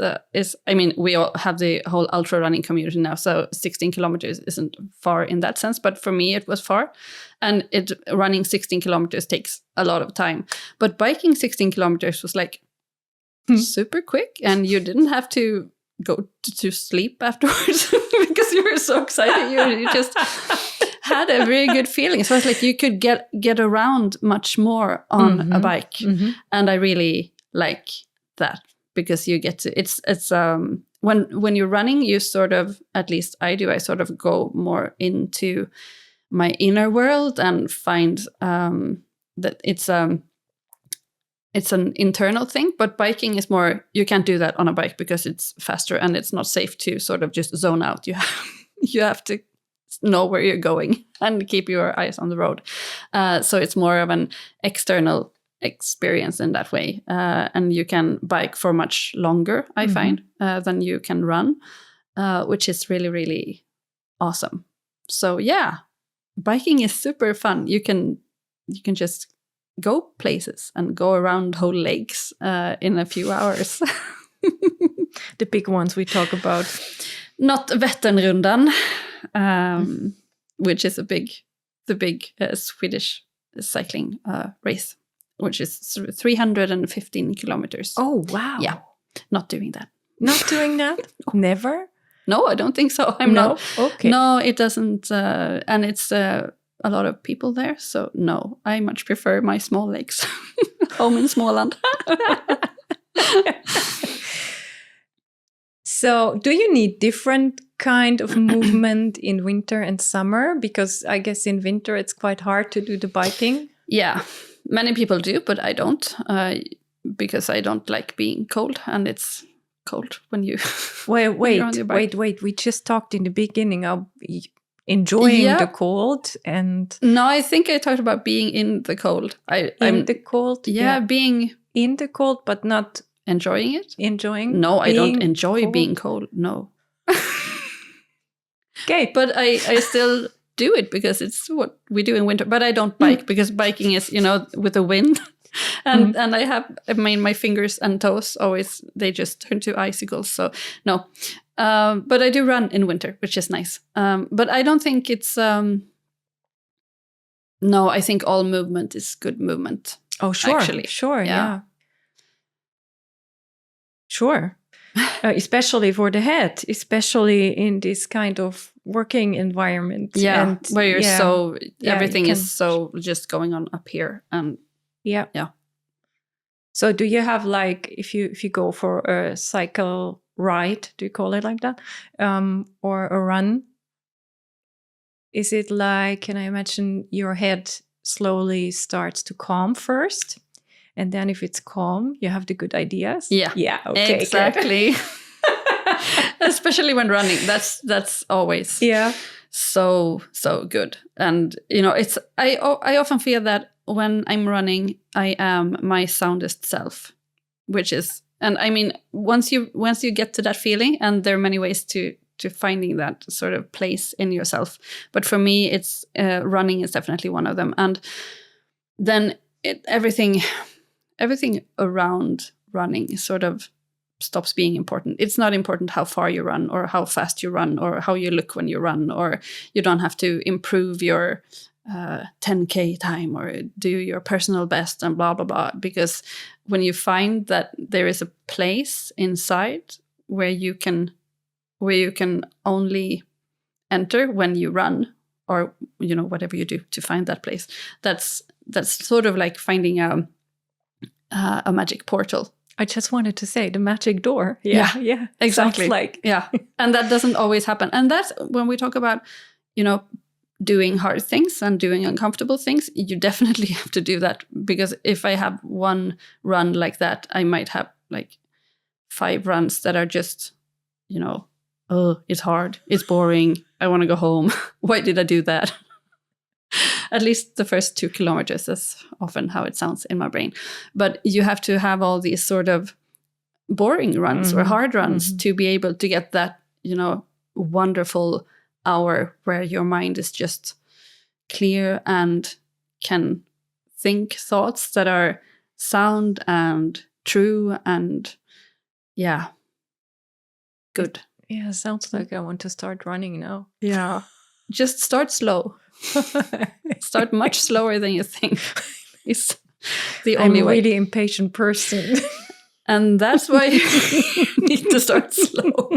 we all have the whole ultra running community now, so 16 kilometers isn't far in that sense, but for me it was far, and running 16 kilometers takes a lot of time, but biking 16 kilometers was like super quick, and you didn't have to go to sleep afterwards because you were so excited. You just had a very good feeling. So it's like you could get around much more on a bike, and I really like that, because you get to it's when you're running, you sort of, at least I do, I sort of go more into my inner world and find that it's it's an internal thing, but biking is more, you can't do that on a bike because it's faster and it's not safe to sort of just zone out. You have to know where you're going and keep your eyes on the road. So it's more of an external experience in that way. And you can bike for much longer, I find, than you can run, which is really, really awesome. So yeah, biking is super fun. You can just go places and go around whole lakes in a few hours. The big ones we talk about. Not Vätternrundan, which is the big Swedish cycling race, which is 315 kilometers. Oh, wow. Yeah, not doing that. Not doing that? Never? No, I don't think so. I'm not. Okay. No, it doesn't. And it's a lot of people there. So no, I much prefer my small lakes home in Småland. So do you need different kind of movement in winter and summer? Because I guess in winter it's quite hard to do the biking. Yeah, many people do, but I don't, because I don't like being cold, and it's cold when you wait. We just talked in the beginning of enjoying the cold, and no, I think I talked about being in the cold. I'm the cold. Yeah, being in the cold, but not enjoying it. No, I don't enjoy being cold. No. Okay, but I still do it because it's what we do in winter. But I don't bike because biking is, with the wind. And my fingers and toes always, they just turn to icicles. So no, but I do run in winter, which is nice. But I don't think it's, no, I think all movement is good movement. Oh, sure. Actually. Sure. Yeah. Sure. Especially for the head, especially in this kind of working environment. Yeah. And, where you're everything is so just going on up here. And yeah. So do you have, like, if you go for a cycle ride, do you call it like that? Or a run? Is it like, can I imagine your head slowly starts to calm first? And then if it's calm, you have the good ideas? Yeah. Yeah, okay. Exactly. Especially when running. That's always so good. And, it's I often feel that when I'm running, I am my soundest self, which is, and I mean, once you get to that feeling, and there are many ways to finding that sort of place in yourself. But for me, it's running is definitely one of them. And then everything around running sort of stops being important. It's not important how far you run or how fast you run or how you look when you run, or you don't have to improve your 10K time or do your personal best and blah, blah, blah. Because when you find that there is a place inside where you can only enter when you run, or, whatever you do to find that place, that's sort of like finding a magic portal. I just wanted to say the magic door. Yeah, exactly. Sounds like. Yeah, and that doesn't always happen. And that's when we talk about, doing hard things and doing uncomfortable things, you definitely have to do that. Because if I have one run like that, I might have like 5 runs that are just, oh, it's hard, it's boring, I want to go home. Why did I do that? At least the first 2 kilometers is often how it sounds in my brain. But you have to have all these sort of boring runs or hard runs to be able to get that, wonderful hour where your mind is just clear and can think thoughts that are sound and true and, good. Yeah, sounds like I want to start running now. Yeah. Just start slow. Start much slower than you think. It's the only way. I'm a really impatient person. And that's why you need to start slow.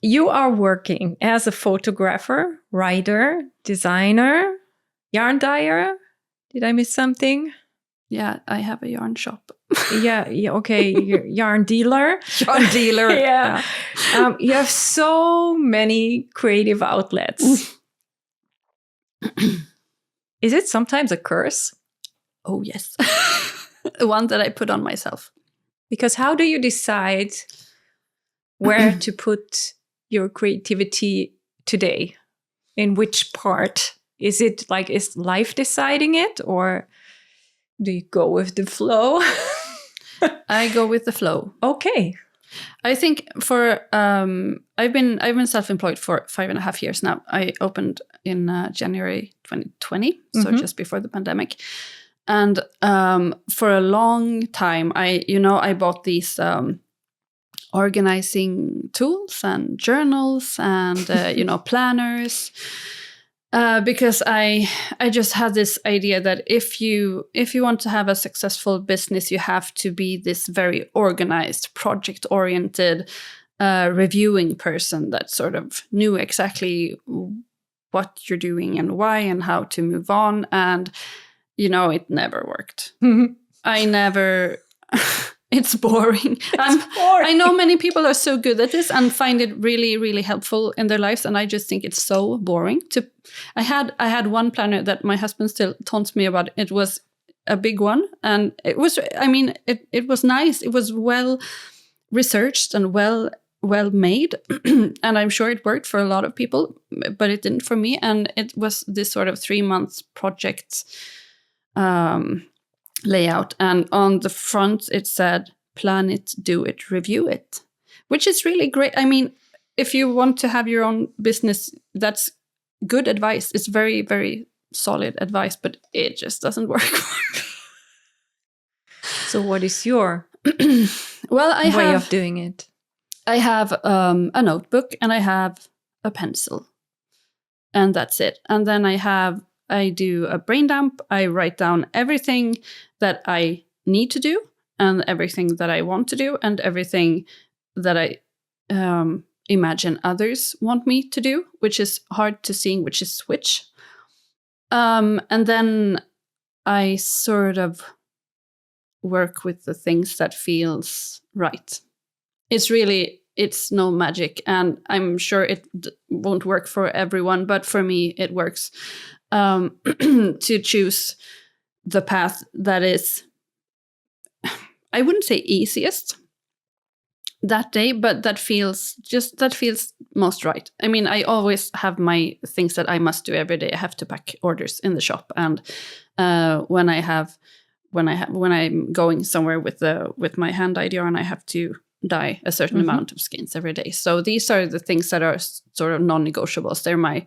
You are working as a photographer, writer, designer, yarn dyer. Did I miss something? Yeah, I have a yarn shop. Yeah, okay, yarn dealer. Yarn dealer. Yeah. You have so many creative outlets. Is it sometimes a curse? Oh, yes. One that I put on myself. Because how do you decide where to put your creativity today? In which part? Is it like, is life deciding it, or do you go with the flow? I go with the flow. Okay. I think I've been self-employed for 5.5 years now. I opened in January 2020, so just before the pandemic. And for a long time, I bought these organizing tools and journals and planners. Because I just had this idea that if you want to have a successful business, you have to be this very organized, project-oriented, reviewing person that sort of knew exactly what you're doing and why and how to move on. And, it never worked. I never... It's boring. I know many people are so good at this and find it really, really helpful in their lives, and I just think it's so boring. I had one planner that my husband still taunts me about. It was a big one, and it was. I mean, it was nice. It was well researched and well made, and I'm sure it worked for a lot of people, but it didn't for me. And it was this sort of 3 months project. Layout, and on the front it said plan it, do it, review it, which is really great. I mean, if you want to have your own business, that's good advice. It's very, very solid advice, but it just doesn't work. So what is your way of doing it? I have a notebook and I have a pencil, and that's it. And then I do a brain dump. I write down everything that I need to do and everything that I want to do and everything that I imagine others want me to do, which is hard to see which is which. And then I sort of work with the things that feels right. It's no magic, and I'm sure it won't work for everyone, but for me it works. To choose the path that is, I wouldn't say easiest that day, but that feels most right. I mean, I always have my things that I must do every day. I have to pack orders in the shop, and when I'm going somewhere with my hand idea, and I have to dye a certain amount of skeins every day. So these are the things that are sort of non-negotiables. They're my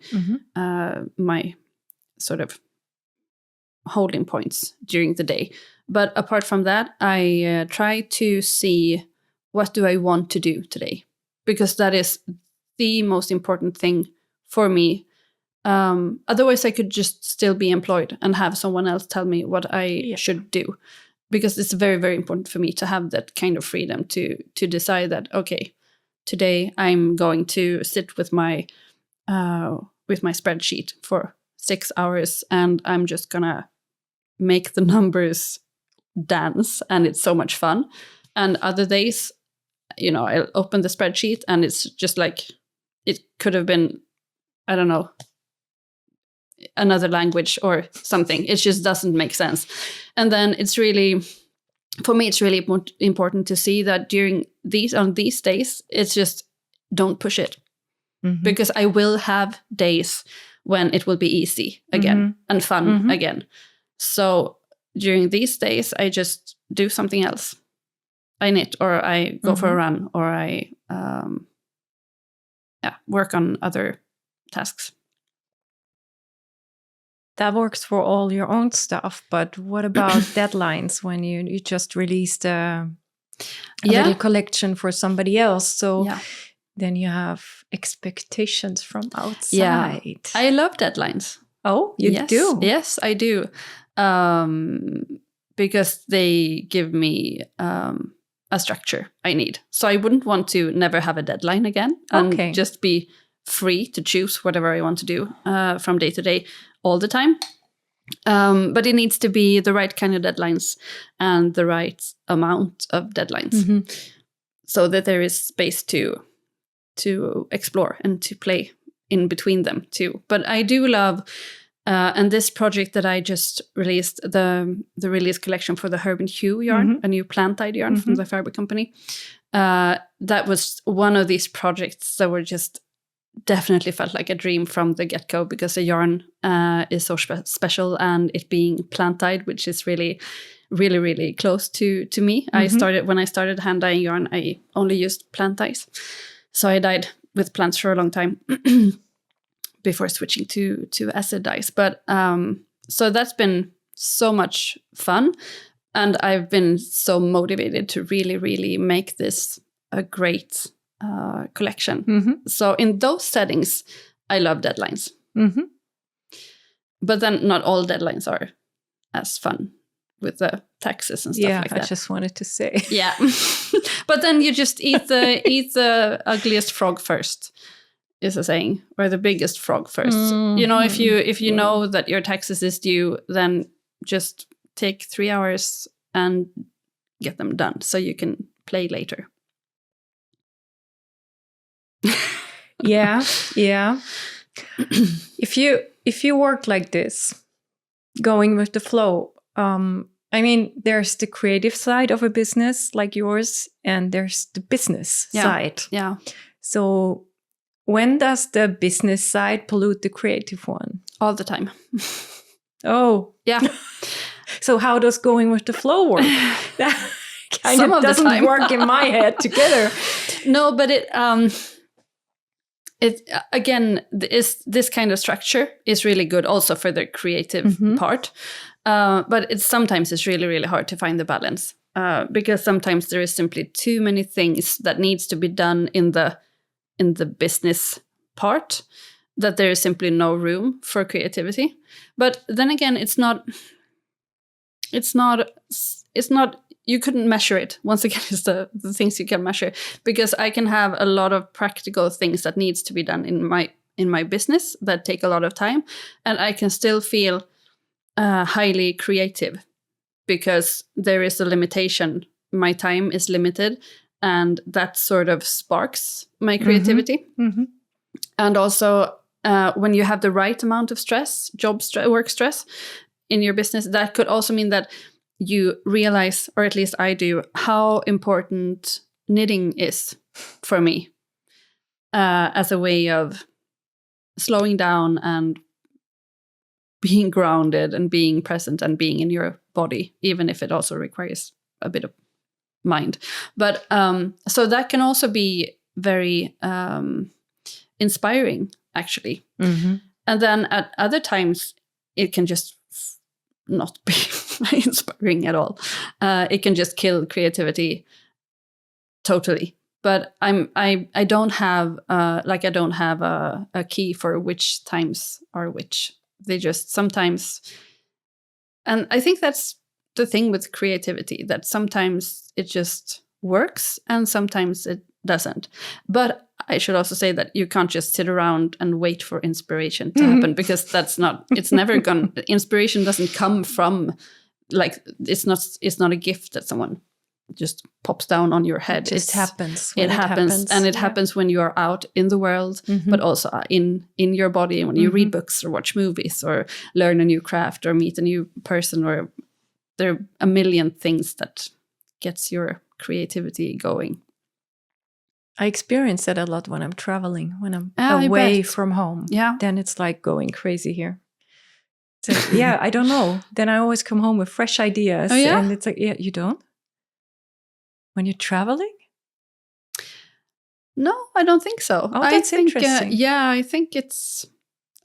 my sort of holding points during the day. But apart from that, I try to see what do I want to do today, because that is the most important thing for me. Otherwise, I could just still be employed and have someone else tell me what I should do, because it's very, very important for me to have that kind of freedom to decide that, okay, today I'm going to sit with my spreadsheet for 6 hours, and I'm just gonna make the numbers dance, and it's so much fun. And other days, I'll open the spreadsheet and it's just like, it could have been, I don't know, another language or something. It just doesn't make sense. And then for me, it's really important to see that on these days, it's just don't push it. Because I will have days when it will be easy again and fun again. So during these days, I just do something else. I knit, or I go for a run, or I work on other tasks. That works for all your own stuff, but what about deadlines when you just released a little collection for somebody else? So then you have expectations from outside. Yeah. I love deadlines. Oh, you do? Yes, I do. Because they give me a structure I need. So I wouldn't want to never have a deadline again and just be free to choose whatever I want to do from day to day all the time. But it needs to be the right kind of deadlines and the right amount of deadlines, so that there is space to explore and to play in between them too. But I do love And this project that I just released, the release collection for the Herb and Hue yarn, a new plant-dyed yarn from the Fiber Company, that was one of these projects that were just definitely felt like a dream from the get-go, because the yarn is so special, and it being plant-dyed, which is really, really, really close to me. When I started hand dyeing yarn, I only used plant dyes. So I dyed with plants for a long time before switching to acid dyes. But so that's been so much fun. And I've been so motivated to really, really make this a great collection. So in those settings, I love deadlines. But then not all deadlines are as fun with the taxes and stuff like that. I just wanted to say. Yeah. But then you just eat the ugliest frog first, is a saying, or the biggest frog first. You know, if you know that your taxes is due, then just take 3 hours and get them done so you can play later. Yeah. If you work like this, going with the flow, I mean, there's the creative side of a business like yours, and there's the business side. Yeah. So when does the business side pollute the creative one? All the time. Oh. Yeah. So how does going with the flow work? That kind Some of of the doesn't time. work in my head together. No, but it again, this kind of structure is really good also for the creative part. But sometimes it's really, really hard to find the balance, because sometimes there is simply too many things that needs to be done in the business part, that there is simply no room for creativity. But then again, it's not, you couldn't measure it. Once again, it's the things you can measure, because I can have a lot of practical things that needs to be done in my business that take a lot of time, and I can still feel highly creative, because there is a limitation. My time is limited, and that sort of sparks my creativity. And also, when you have the right amount of stress, work stress in your business, that could also mean that you realize, or at least I do, how important knitting is for me, as a way of slowing down and being grounded and being present and being in your body, even if it also requires a bit of mind. But so that can also be very inspiring, actually. And then at other times, it can just not be inspiring at all. It can just kill creativity totally. But I don't have a key for which times are which. They just sometimes, and I think that's the thing with creativity, that sometimes it just works and sometimes it doesn't. But I should also say that you can't just sit around and wait for inspiration to happen, because it's never gonna, inspiration doesn't come from, like, it's not a gift that someone just pops down on your head. It happens. It happens. And it happens when you are out in the world, but also in your body, and when you read books or watch movies or learn a new craft or meet a new person, or there are a million things that gets your creativity going. I experience that a lot when I'm traveling, when I'm away from home. Yeah. Then it's like going crazy here. So, yeah, I don't know. Then I always come home with fresh ideas. Oh, yeah? And it's like, yeah, you don't? When you're traveling? No, I don't think so. Oh, that's interesting. I think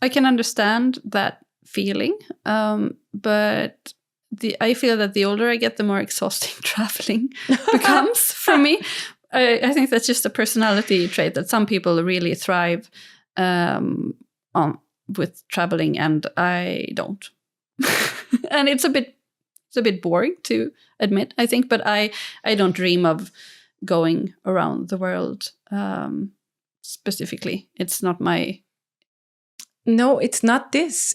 I can understand that feeling. But I feel that the older I get, the more exhausting traveling becomes for me. I think that's just a personality trait, that some people really thrive with traveling, and I don't. And it's a bit boring to admit, I think, but I don't dream of going around the world specifically. It's not my... No, it's not this.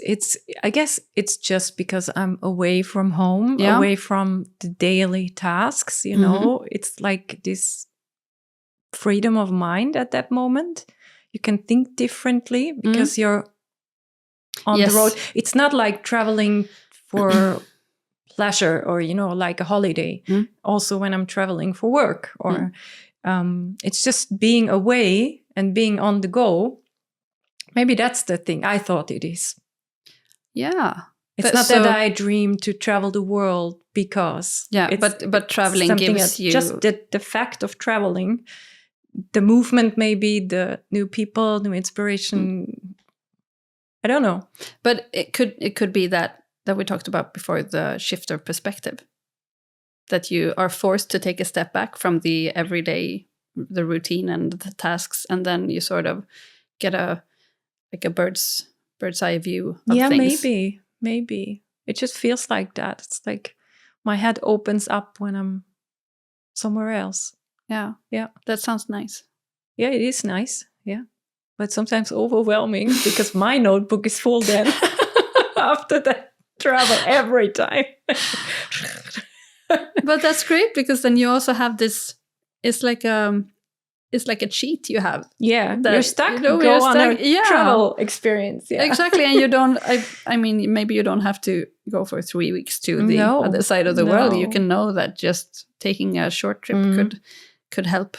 I guess it's just because I'm away from home, away from the daily tasks, you know. It's like this freedom of mind at that moment. You can think differently because you're on the road. It's not like traveling for pleasure or, like a holiday. Also when I'm traveling for work or it's just being away and being on the go. Maybe that's the thing I thought it is. Yeah. It's not that I dream to travel the world because but traveling gives you just the fact of traveling, the movement, maybe the new people, new inspiration. I don't know. But it could be that we talked about before, the shift of perspective, that you are forced to take a step back from the everyday, the routine and the tasks, and then you sort of get a bird's eye view of things. Maybe it just feels like that. It's like my head opens up when I'm somewhere else. Yeah that sounds nice. Yeah, it is nice. Yeah, but sometimes overwhelming because my notebook is full then after that travel every time. But that's great, because then you also have this, it's like a cheat you have. Yeah, you're stuck. Go on a travel experience. Yeah, exactly. And you don't. I mean, maybe you don't have to go for 3 weeks to the other side of the world. You can know that just taking a short trip could help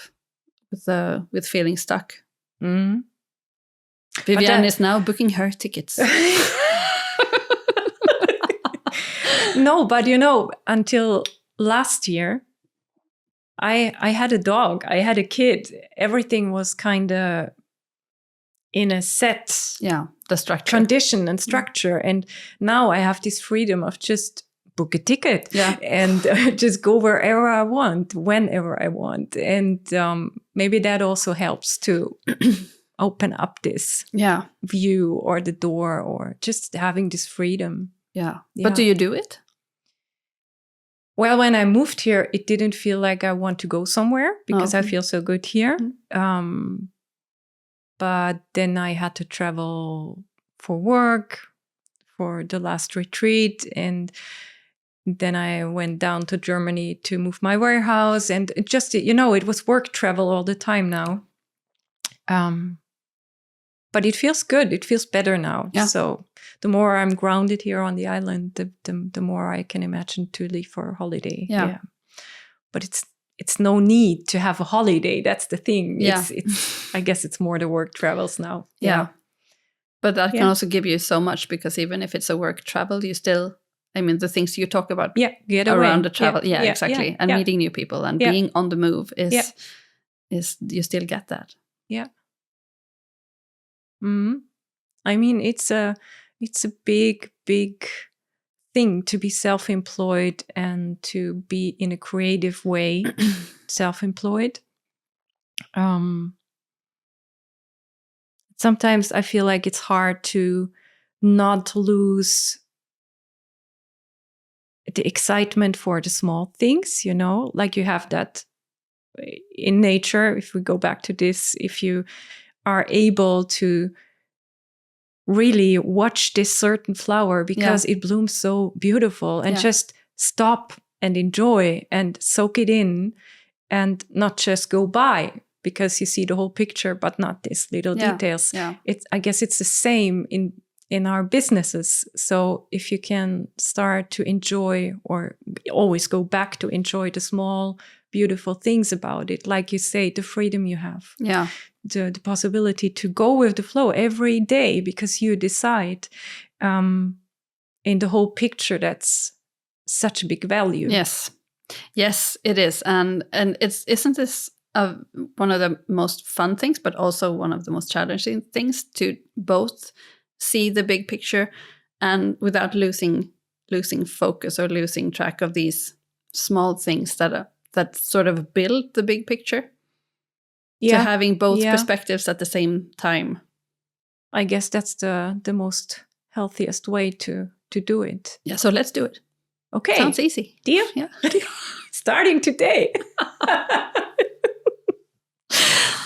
with feeling stuck. Viviane is now booking her tickets. No, but until last year, I had a dog, I had a kid. Everything was kind of in a set the structure, condition and structure. And now I have this freedom of just book a ticket and just go wherever I want, whenever I want. And maybe that also helps to open up this view or the door, or just having this freedom. Yeah. But do you do it? Well, when I moved here, it didn't feel like I want to go somewhere because I feel so good here. But then I had to travel for work for the last retreat. And then I went down to Germany to move my warehouse. And it just, it was work travel all the time now. But it feels good. It feels better now. Yeah. So the more I'm grounded here on the island, the more I can imagine to leave for a holiday. Yeah. But it's no need to have a holiday. That's the thing. Yeah. It's I guess it's more the work travels now. Yeah. But that can also give you so much, because even if it's a work travel, you still, I mean, the things you talk about get around away. the travel. Yeah, exactly. And meeting new people and being on the move is you still get that. Yeah. I mean, it's a big thing to be self-employed and to be in a creative way self-employed. Sometimes I feel like it's hard to not lose the excitement for the small things, like you have that in nature. If we go back to this, if you are able to really watch this certain flower because it blooms so beautiful, and just stop and enjoy and soak it in, and not just go by because you see the whole picture but not these little details. I guess it's the same in our businesses. So if you can start to enjoy, or always go back to enjoy, the small beautiful things about it, like you say, the freedom you have, the possibility to go with the flow every day because you decide, in the whole picture, that's such a big value. Yes, it is. And isn't this one of the most fun things, but also one of the most challenging things, to both see the big picture and without losing focus or losing track of these small things that sort of build the big picture? To having both perspectives at the same time. I guess that's the most healthiest way to do it. Yeah, so let's do it. Okay. Sounds easy. Deal? Yeah. Starting today.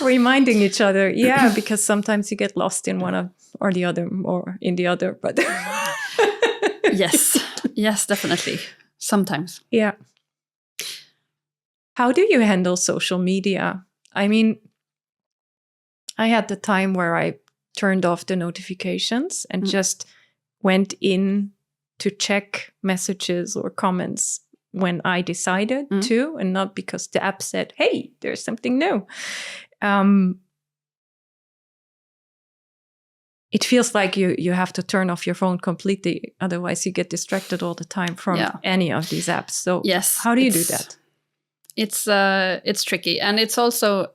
Reminding each other. Yeah, because sometimes you get lost in one or the other, or in the other. But Yes, definitely. Sometimes. Yeah. How do you handle social media? I mean, I had the time where I turned off the notifications and just went in to check messages or comments when I decided to, and not because the app said, hey, there's something new. It feels like you have to turn off your phone completely. Otherwise, you get distracted all the time from any of these apps. So yes, how do you do that? It's tricky. And it's also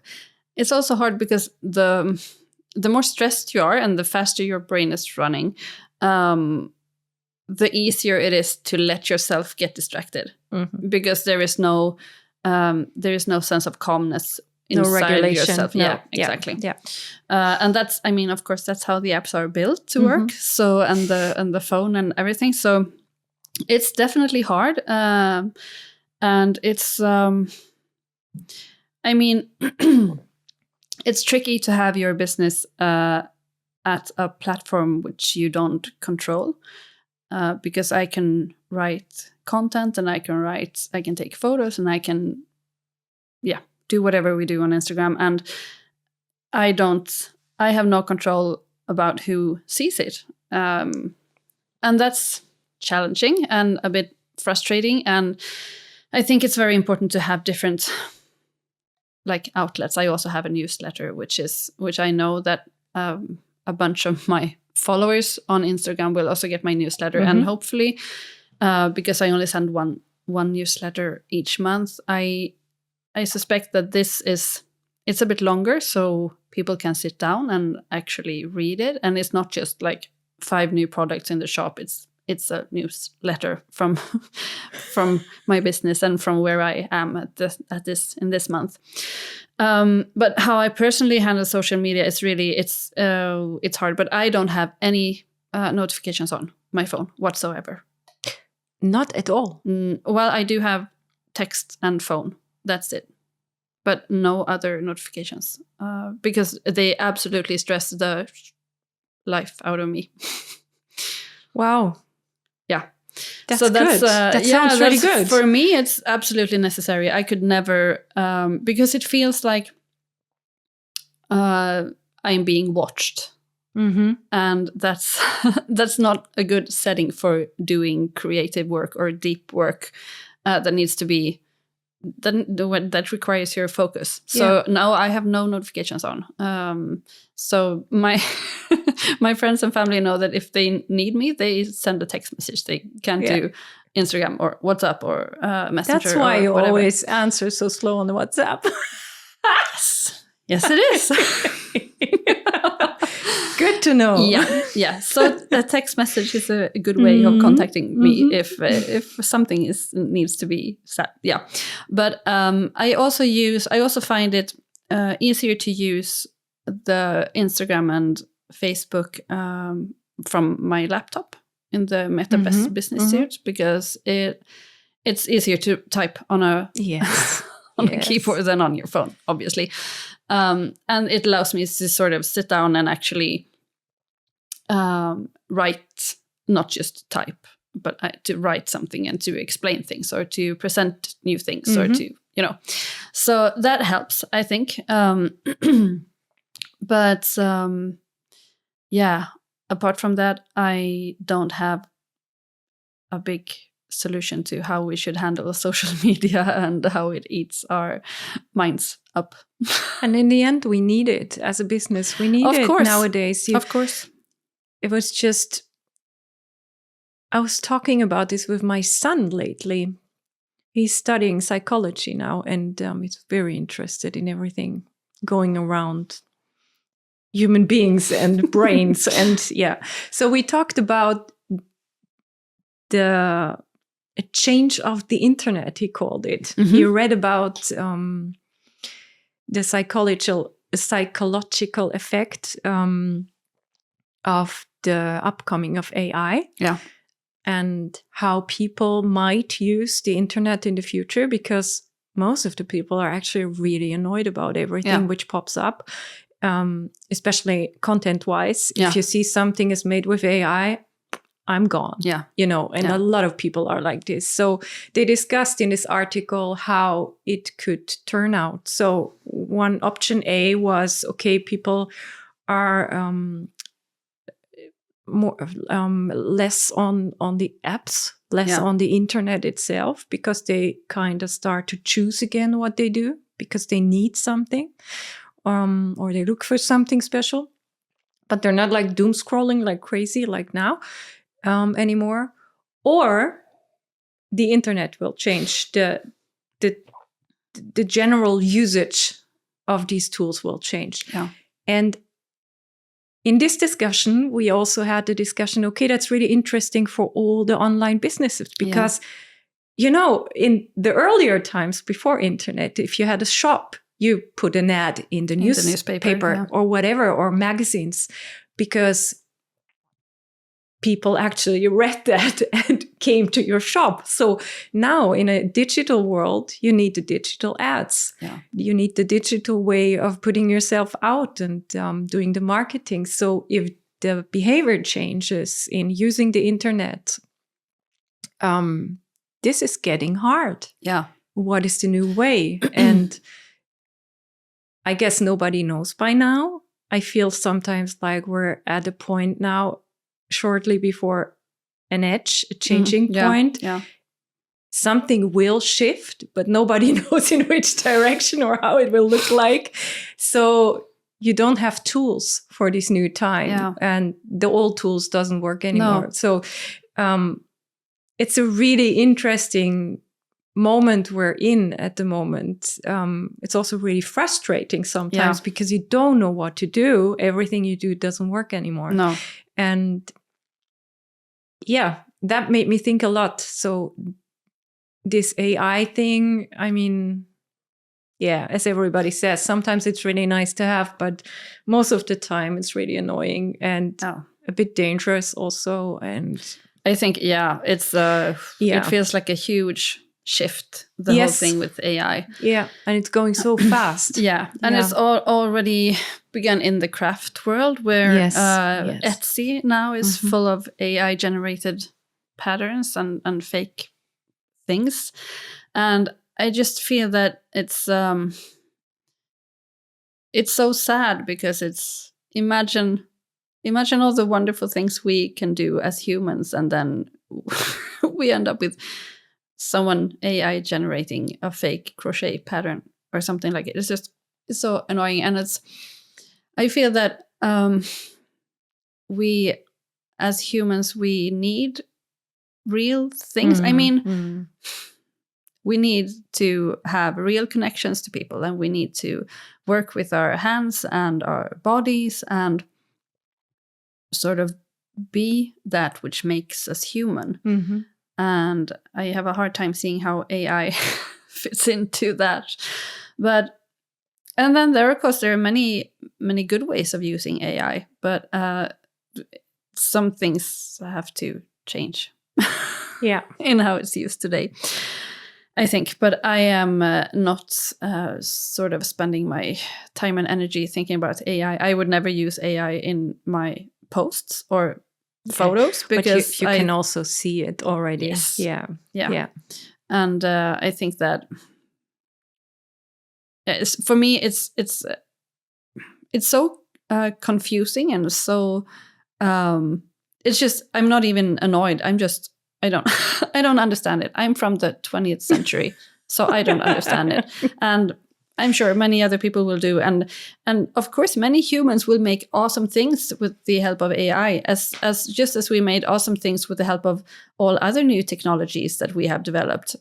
hard because the more stressed you are and the faster your brain is running, the easier it is to let yourself get distracted, because there is no sense of calmness inside regulation. yourself. No. Yeah, exactly. Yeah. And that's, I mean, of course, that's how the apps are built to work. So, and the phone and everything. So it's definitely hard. And it's, I mean, it's tricky to have your business at a platform which you don't control. Because I can write content and I can take photos and I can, do whatever we do on Instagram. And I have no control about who sees it. And that's challenging and a bit frustrating. And I think it's very important to have different outlets. I also have a newsletter, which I know that a bunch of my followers on Instagram will also get my newsletter. And hopefully, because I only send one newsletter each month, I suspect that it's a bit longer, so people can sit down and actually read it. And it's not just 5 new products in the shop. It's a newsletter from my business and from where I am in this month. But how I personally handle social media is really it's hard. But I don't have any notifications on my phone whatsoever. Not at all. Well, I do have text and phone. That's it. But no other notifications, because they absolutely stress the life out of me. Wow. Yeah. That's good. That sounds really good. For me, it's absolutely necessary. I could never, because it feels like I'm being watched. And that's not a good setting for doing creative work or deep work that needs to be, that requires your focus. So now I have no notifications on. So my my friends and family know that if they need me, they send a text message. They can't do Instagram or WhatsApp or Messenger. That's why you always answer so slow on the WhatsApp. Yes, it is. Good to know. Yeah. So the text message is a good way of contacting me if something needs to be said. Yeah, but I also find it easier to use the Instagram and Facebook from my laptop in the Meta Business Suite, because it's easier to type on a a keyboard than on your phone, obviously. And it allows me to sort of sit down and actually write, not just type, but to write something and to explain things or to present new things or to, so that helps, I think. But apart from that, I don't have a big solution to how we should handle social media and how it eats our minds up. And in the end, we need it as a business. We need it nowadays. Of course. It was just, I was talking about this with my son lately. He's studying psychology now, and he's very interested in everything going around human beings and brains. And so we talked about a change of the internet, he called it. He read about the psychological effect of the upcoming of AI. Yeah. And how people might use the internet in the future, because most of the people are actually really annoyed about everything which pops up, especially content-wise. Yeah. If you see something is made with AI, I'm gone. Yeah. And a lot of people are like this. So they discussed in this article how it could turn out. So one option A was, okay, people are more less on the apps, less on the internet itself, because they kind of start to choose again what they do because they need something, or they look for something special. But they're not like doom scrolling like crazy like now anymore. Or the internet will change. The general usage of these tools will change. Yeah. And in this discussion, we also had the discussion, okay, that's really interesting for all the online businesses because, you know, in the earlier times before internet, if you had a shop, you put an ad in the newspaper or whatever, or magazines, because people actually read that and came to your shop. So now in a digital world, you need the digital ads. Yeah. You need the digital way of putting yourself out and doing the marketing. So if the behavior changes in using the internet, this is getting hard. Yeah. What is the new way? And I guess nobody knows by now. I feel sometimes like we're at a point now, shortly before a changing point. Yeah. Something will shift, but nobody knows in which direction or how it will look like. So you don't have tools for this new time, and the old tools doesn't work anymore. No. So it's a really interesting moment we're in at the moment. It's also really frustrating sometimes because you don't know what to do. Everything you do doesn't work anymore. No. And that made me think a lot. So this AI thing, I mean, as everybody says, sometimes it's really nice to have, but most of the time it's really annoying and a bit dangerous also. And I think, it's it feels like a huge shift, the whole thing with AI. Yeah, and it's going so fast. And it's already begun in the craft world where Etsy now is full of AI-generated patterns and fake things. And I just feel that it's so sad because it's imagine all the wonderful things we can do as humans, and then we end up with someone AI generating a fake crochet pattern or something like it. It's so annoying. And I feel that we as humans, we need real things. I mean, we need to have real connections to people, and we need to work with our hands and our bodies and sort of be that which makes us human. Mm-hmm. And I have a hard time seeing how AI fits into that. And then there are many, many good ways of using AI, but some things have to change in how it's used today, I think. But I am not sort of spending my time and energy thinking about AI. I would never use AI in my posts or photos, because but you can also see it already. Yes. Yeah. And I think that for me it's so confusing, and so it's just, I'm not even annoyed. I don't understand it. I'm from the 20th century, so I don't understand it. And I'm sure many other people will do. And of course, many humans will make awesome things with the help of AI, just as we made awesome things with the help of all other new technologies that we have developed.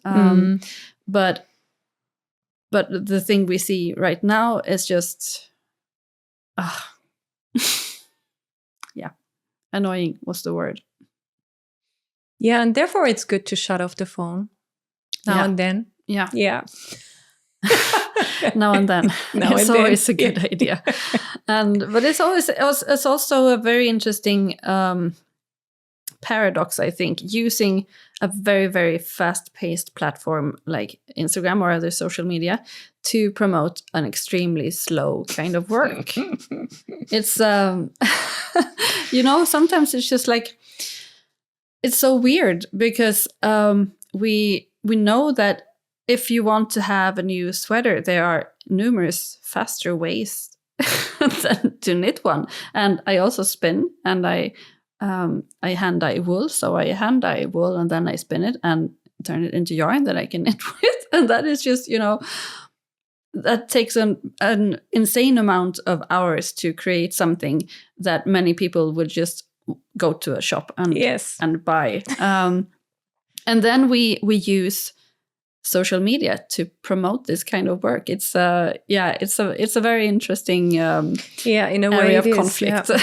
But the thing we see right now is just, annoying was the word. Yeah, and therefore it's good to shut off the phone now and then. Yeah. Now and then. It's always a good idea. But it's also a very interesting paradox, I think, using a very, very fast-paced platform like Instagram or other social media to promote an extremely slow kind of work. It's sometimes it's just like, it's so weird because we know that if you want to have a new sweater, there are numerous faster ways than to knit one. And I also spin, and I I hand dye wool. So I hand dye wool and then I spin it and turn it into yarn that I can knit with. And that is just, that takes an insane amount of hours to create something that many people would just go to a shop and buy. And then we use social media to promote this kind of work. It's a very interesting in a way area of conflict. Yeah.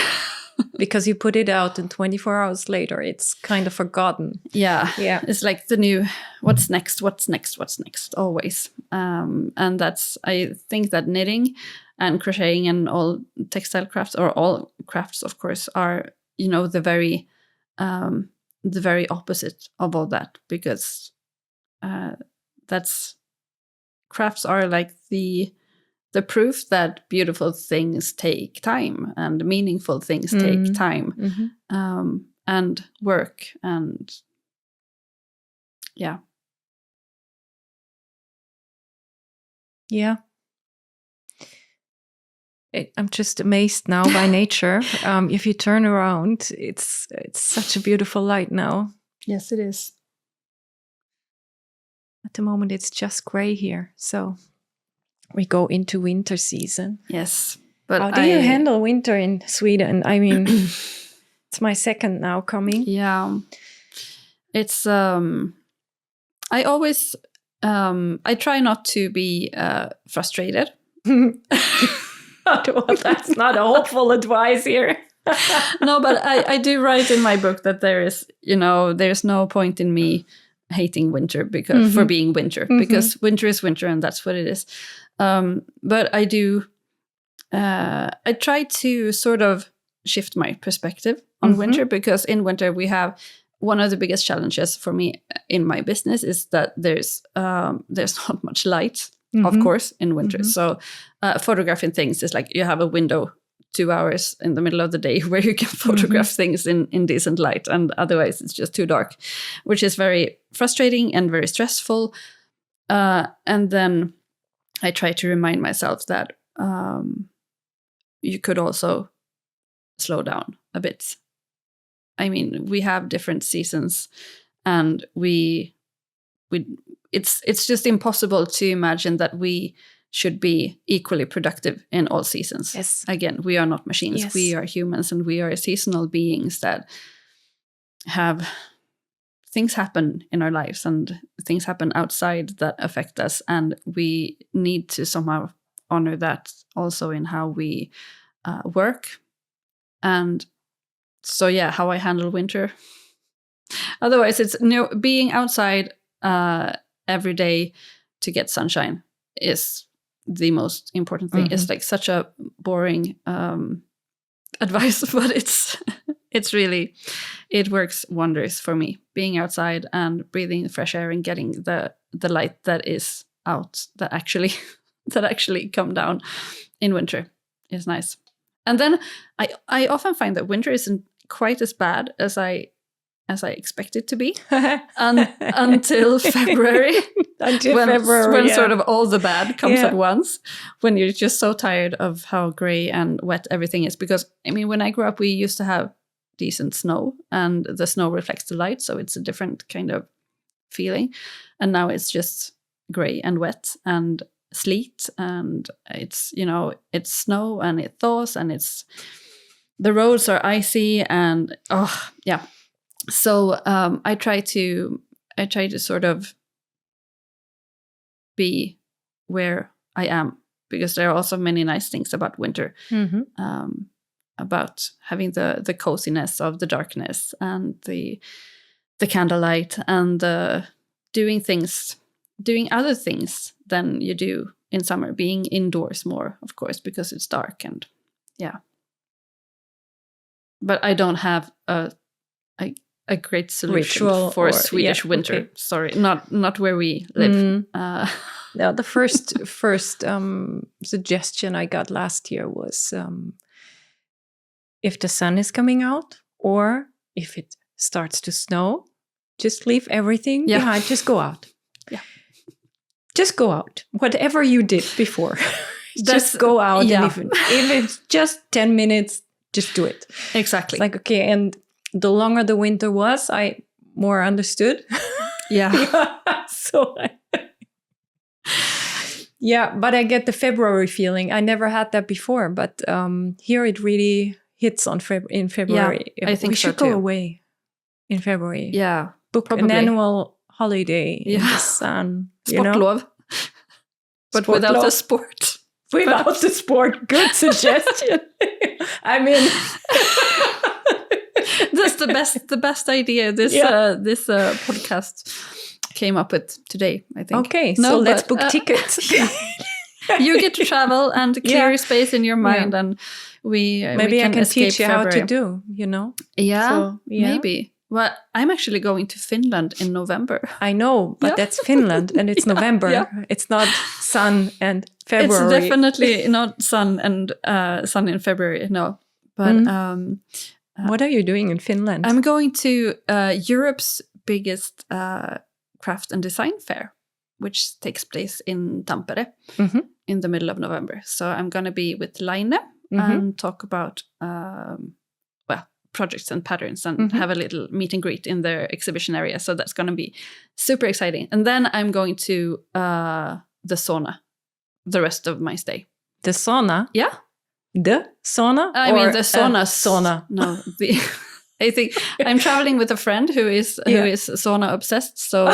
Because you put it out and 24 hours later, it's kind of forgotten. Yeah. It's like the new, what's next, always. And that's, I think that knitting and crocheting and all textile crafts, or all crafts, of course, are, the very opposite of all that, because crafts are like the proof that beautiful things take time and meaningful things take time, and work, and I'm just amazed now by nature. If you turn around, it's such a beautiful light now. Yes, it is. At the moment, it's just gray here, so we go into winter season. Yes, but how do you handle winter in Sweden? I mean, it's my second now coming. Yeah, it's I always I try not to be frustrated. Well, that's not a hopeful advice here. No, but I do write in my book that there's no point in me hating winter because for being winter, because winter is winter and that's what it is. But I do, I try to sort of shift my perspective on winter, because in winter we have one of the biggest challenges for me in my business is that there's not much light, of course, in winter. So photographing things is like you have a window 2 hours in the middle of the day where you can photograph things in decent light, and otherwise it's just too dark, which is very frustrating and very stressful. And then I try to remind myself that you could also slow down a bit. I mean, we have different seasons, and it's just impossible to imagine that we should be equally productive in all seasons. Yes. Again, we are not machines. Yes. We are humans, and we are seasonal beings that have things happen in our lives and things happen outside that affect us. And we need to somehow honor that also in how we work. And so, yeah, how I handle winter. Otherwise, it's being outside every day to get sunshine is the most important thing. It's like such a boring advice, but it's really, it works wonders for me. Being outside and breathing the fresh air and getting the light that is out, that actually come down in winter is nice. And then I often find that winter isn't quite as bad as I expect it to be until February. When sort of all the bad comes at once, when you're just so tired of how gray and wet everything is. Because, I mean, when I grew up, we used to have decent snow, and the snow reflects the light, so it's a different kind of feeling. And now it's just gray and wet and sleet, and it's snow, and it thaws, and the roads are icy, and so I try to sort of be where I am, because there are also many nice things about winter, about having the coziness of the darkness and the candlelight, and doing other things than you do in summer, being indoors more, of course, because it's dark, and but I don't have a great solution for Swedish winter. Okay. Sorry, not where we live. No, the first suggestion I got last year was if the sun is coming out, or if it starts to snow, just leave everything behind. Just go out. Yeah, just go out. Whatever you did before, just go out. Yeah. And if it's just 10 minutes, just do it. Exactly. It's like, okay, and the longer the winter was, I more understood. Yeah. So yeah, but I get the February feeling. I never had that before, but here it really hits in February. Yeah, I think we so should go too. away in February. Yeah, book probably. an annual holiday in the sun. Sportlov, but without the sport. Without the sport, good suggestion. I mean, that's the best idea this podcast came up with today, I think. Okay, so let's book tickets. You get to travel and clear space in your mind, and maybe I can teach you how to do. Yeah, so, maybe. Well, I'm actually going to Finland in November. I know, but that's Finland, and it's November. Yeah. It's not sun and February. It's definitely not sun in February. No, but what are you doing in Finland? I'm going to Europe's biggest craft and design fair, which takes place in Tampere in the middle of November. So I'm going to be with Line and talk about projects and patterns and have a little meet and greet in their exhibition area. So that's going to be super exciting. And then I'm going to the sauna the rest of my stay. The sauna? Yeah. The sauna? I mean the sauna. No, I think I'm traveling with a friend who is sauna obsessed. So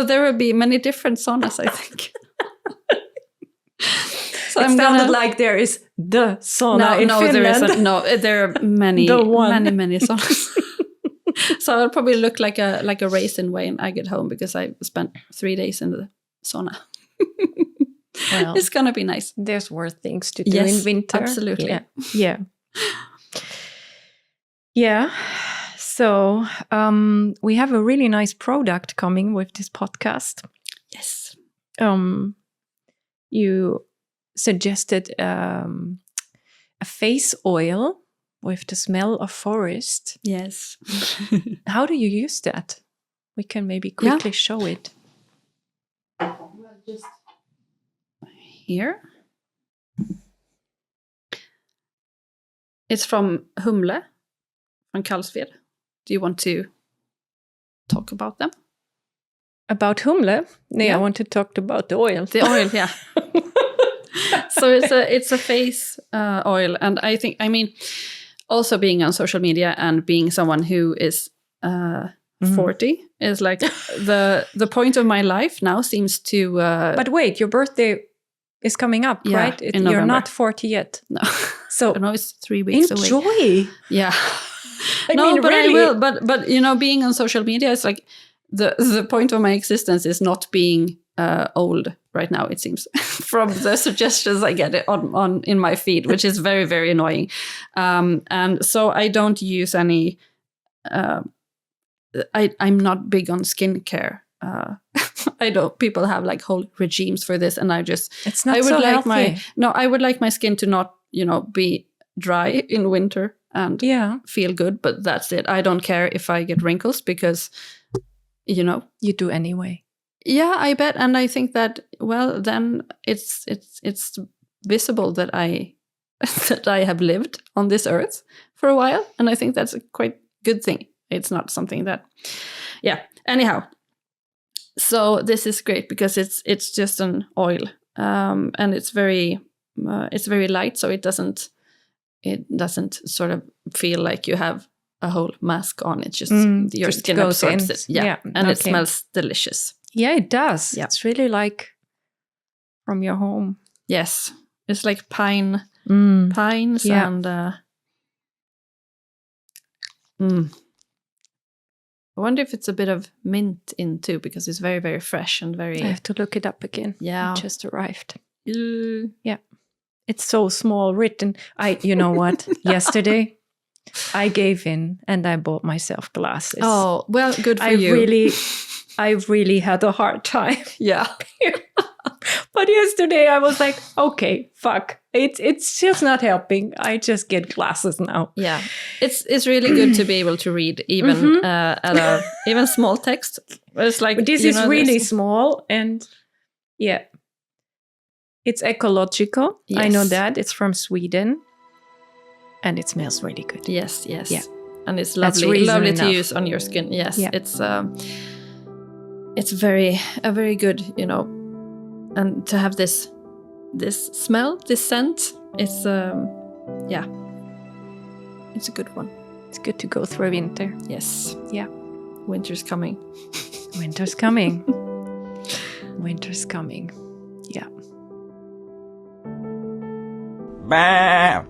there will be many different saunas, I think. So it sounded like there is the sauna in Finland. There isn't. No, there are many saunas. So I'll probably look like a raisin when I get home because I spent 3 days in the sauna. Well, it's gonna be nice. There's worse things to do in winter. Absolutely. Yeah. So we have a really nice product coming with this podcast. Yes. You suggested a face oil with the smell of forest. Yes. How do you use that? We can maybe quickly show it. Well, just here. It's from Humle, from Karlsved. Do you want to talk about them? About Humle? No, I want to talk about the oil. The oil, yeah. So it's a face oil, and I mean, also being on social media and being someone who is 40 is like the point of my life now seems to. But wait, your birthday is coming up, right? You're not 40 yet. No. So no, it's 3 weeks away. Enjoy. Yeah. I mean, but really. I will. But being on social media is like the point of my existence is not being old right now. It seems from the suggestions I get on in my feed, which is very, very annoying. And so I don't use any. I'm not big on skincare. I don't. People have like whole regimes for this, and it's not so healthy. I would like my skin to not, be dry in winter and feel good, but that's it. I don't care if I get wrinkles because, you do anyway. Yeah, I bet, and I think that then it's visible that I have lived on this earth for a while, and I think that's a quite good thing. It's not something that, Anyhow, so this is great because it's just an oil, and it's very light, so it doesn't sort of feel like you have a whole mask on. It's just your skin absorbs it. Yeah, and it smells delicious. Yeah, it does. Yeah. It's really like from your home. Yes, it's like pines and. I wonder if it's a bit of mint in too, because it's very, very fresh and very. I have to look it up again. Yeah, it just arrived. Yeah, it's so small written. You know what? Yesterday, I gave in and I bought myself glasses. Oh well, good for you. I really had a hard time. Yeah. But yesterday I was like, okay, fuck. It's just not helping. I just get glasses now. Yeah. It's really good to be able to read even at even small text. It's like this is really small and it's ecological. Yes. I know that. It's from Sweden. And it smells really good. Yes. Yeah. and it's lovely to use on your skin. Yes, yeah. It's very good, you know, and to have this smell, this scent, it's it's a good one. It's good to go through winter. Yes. Yeah. Winter's coming. Winter's coming. Winter's coming. Yeah. Bah!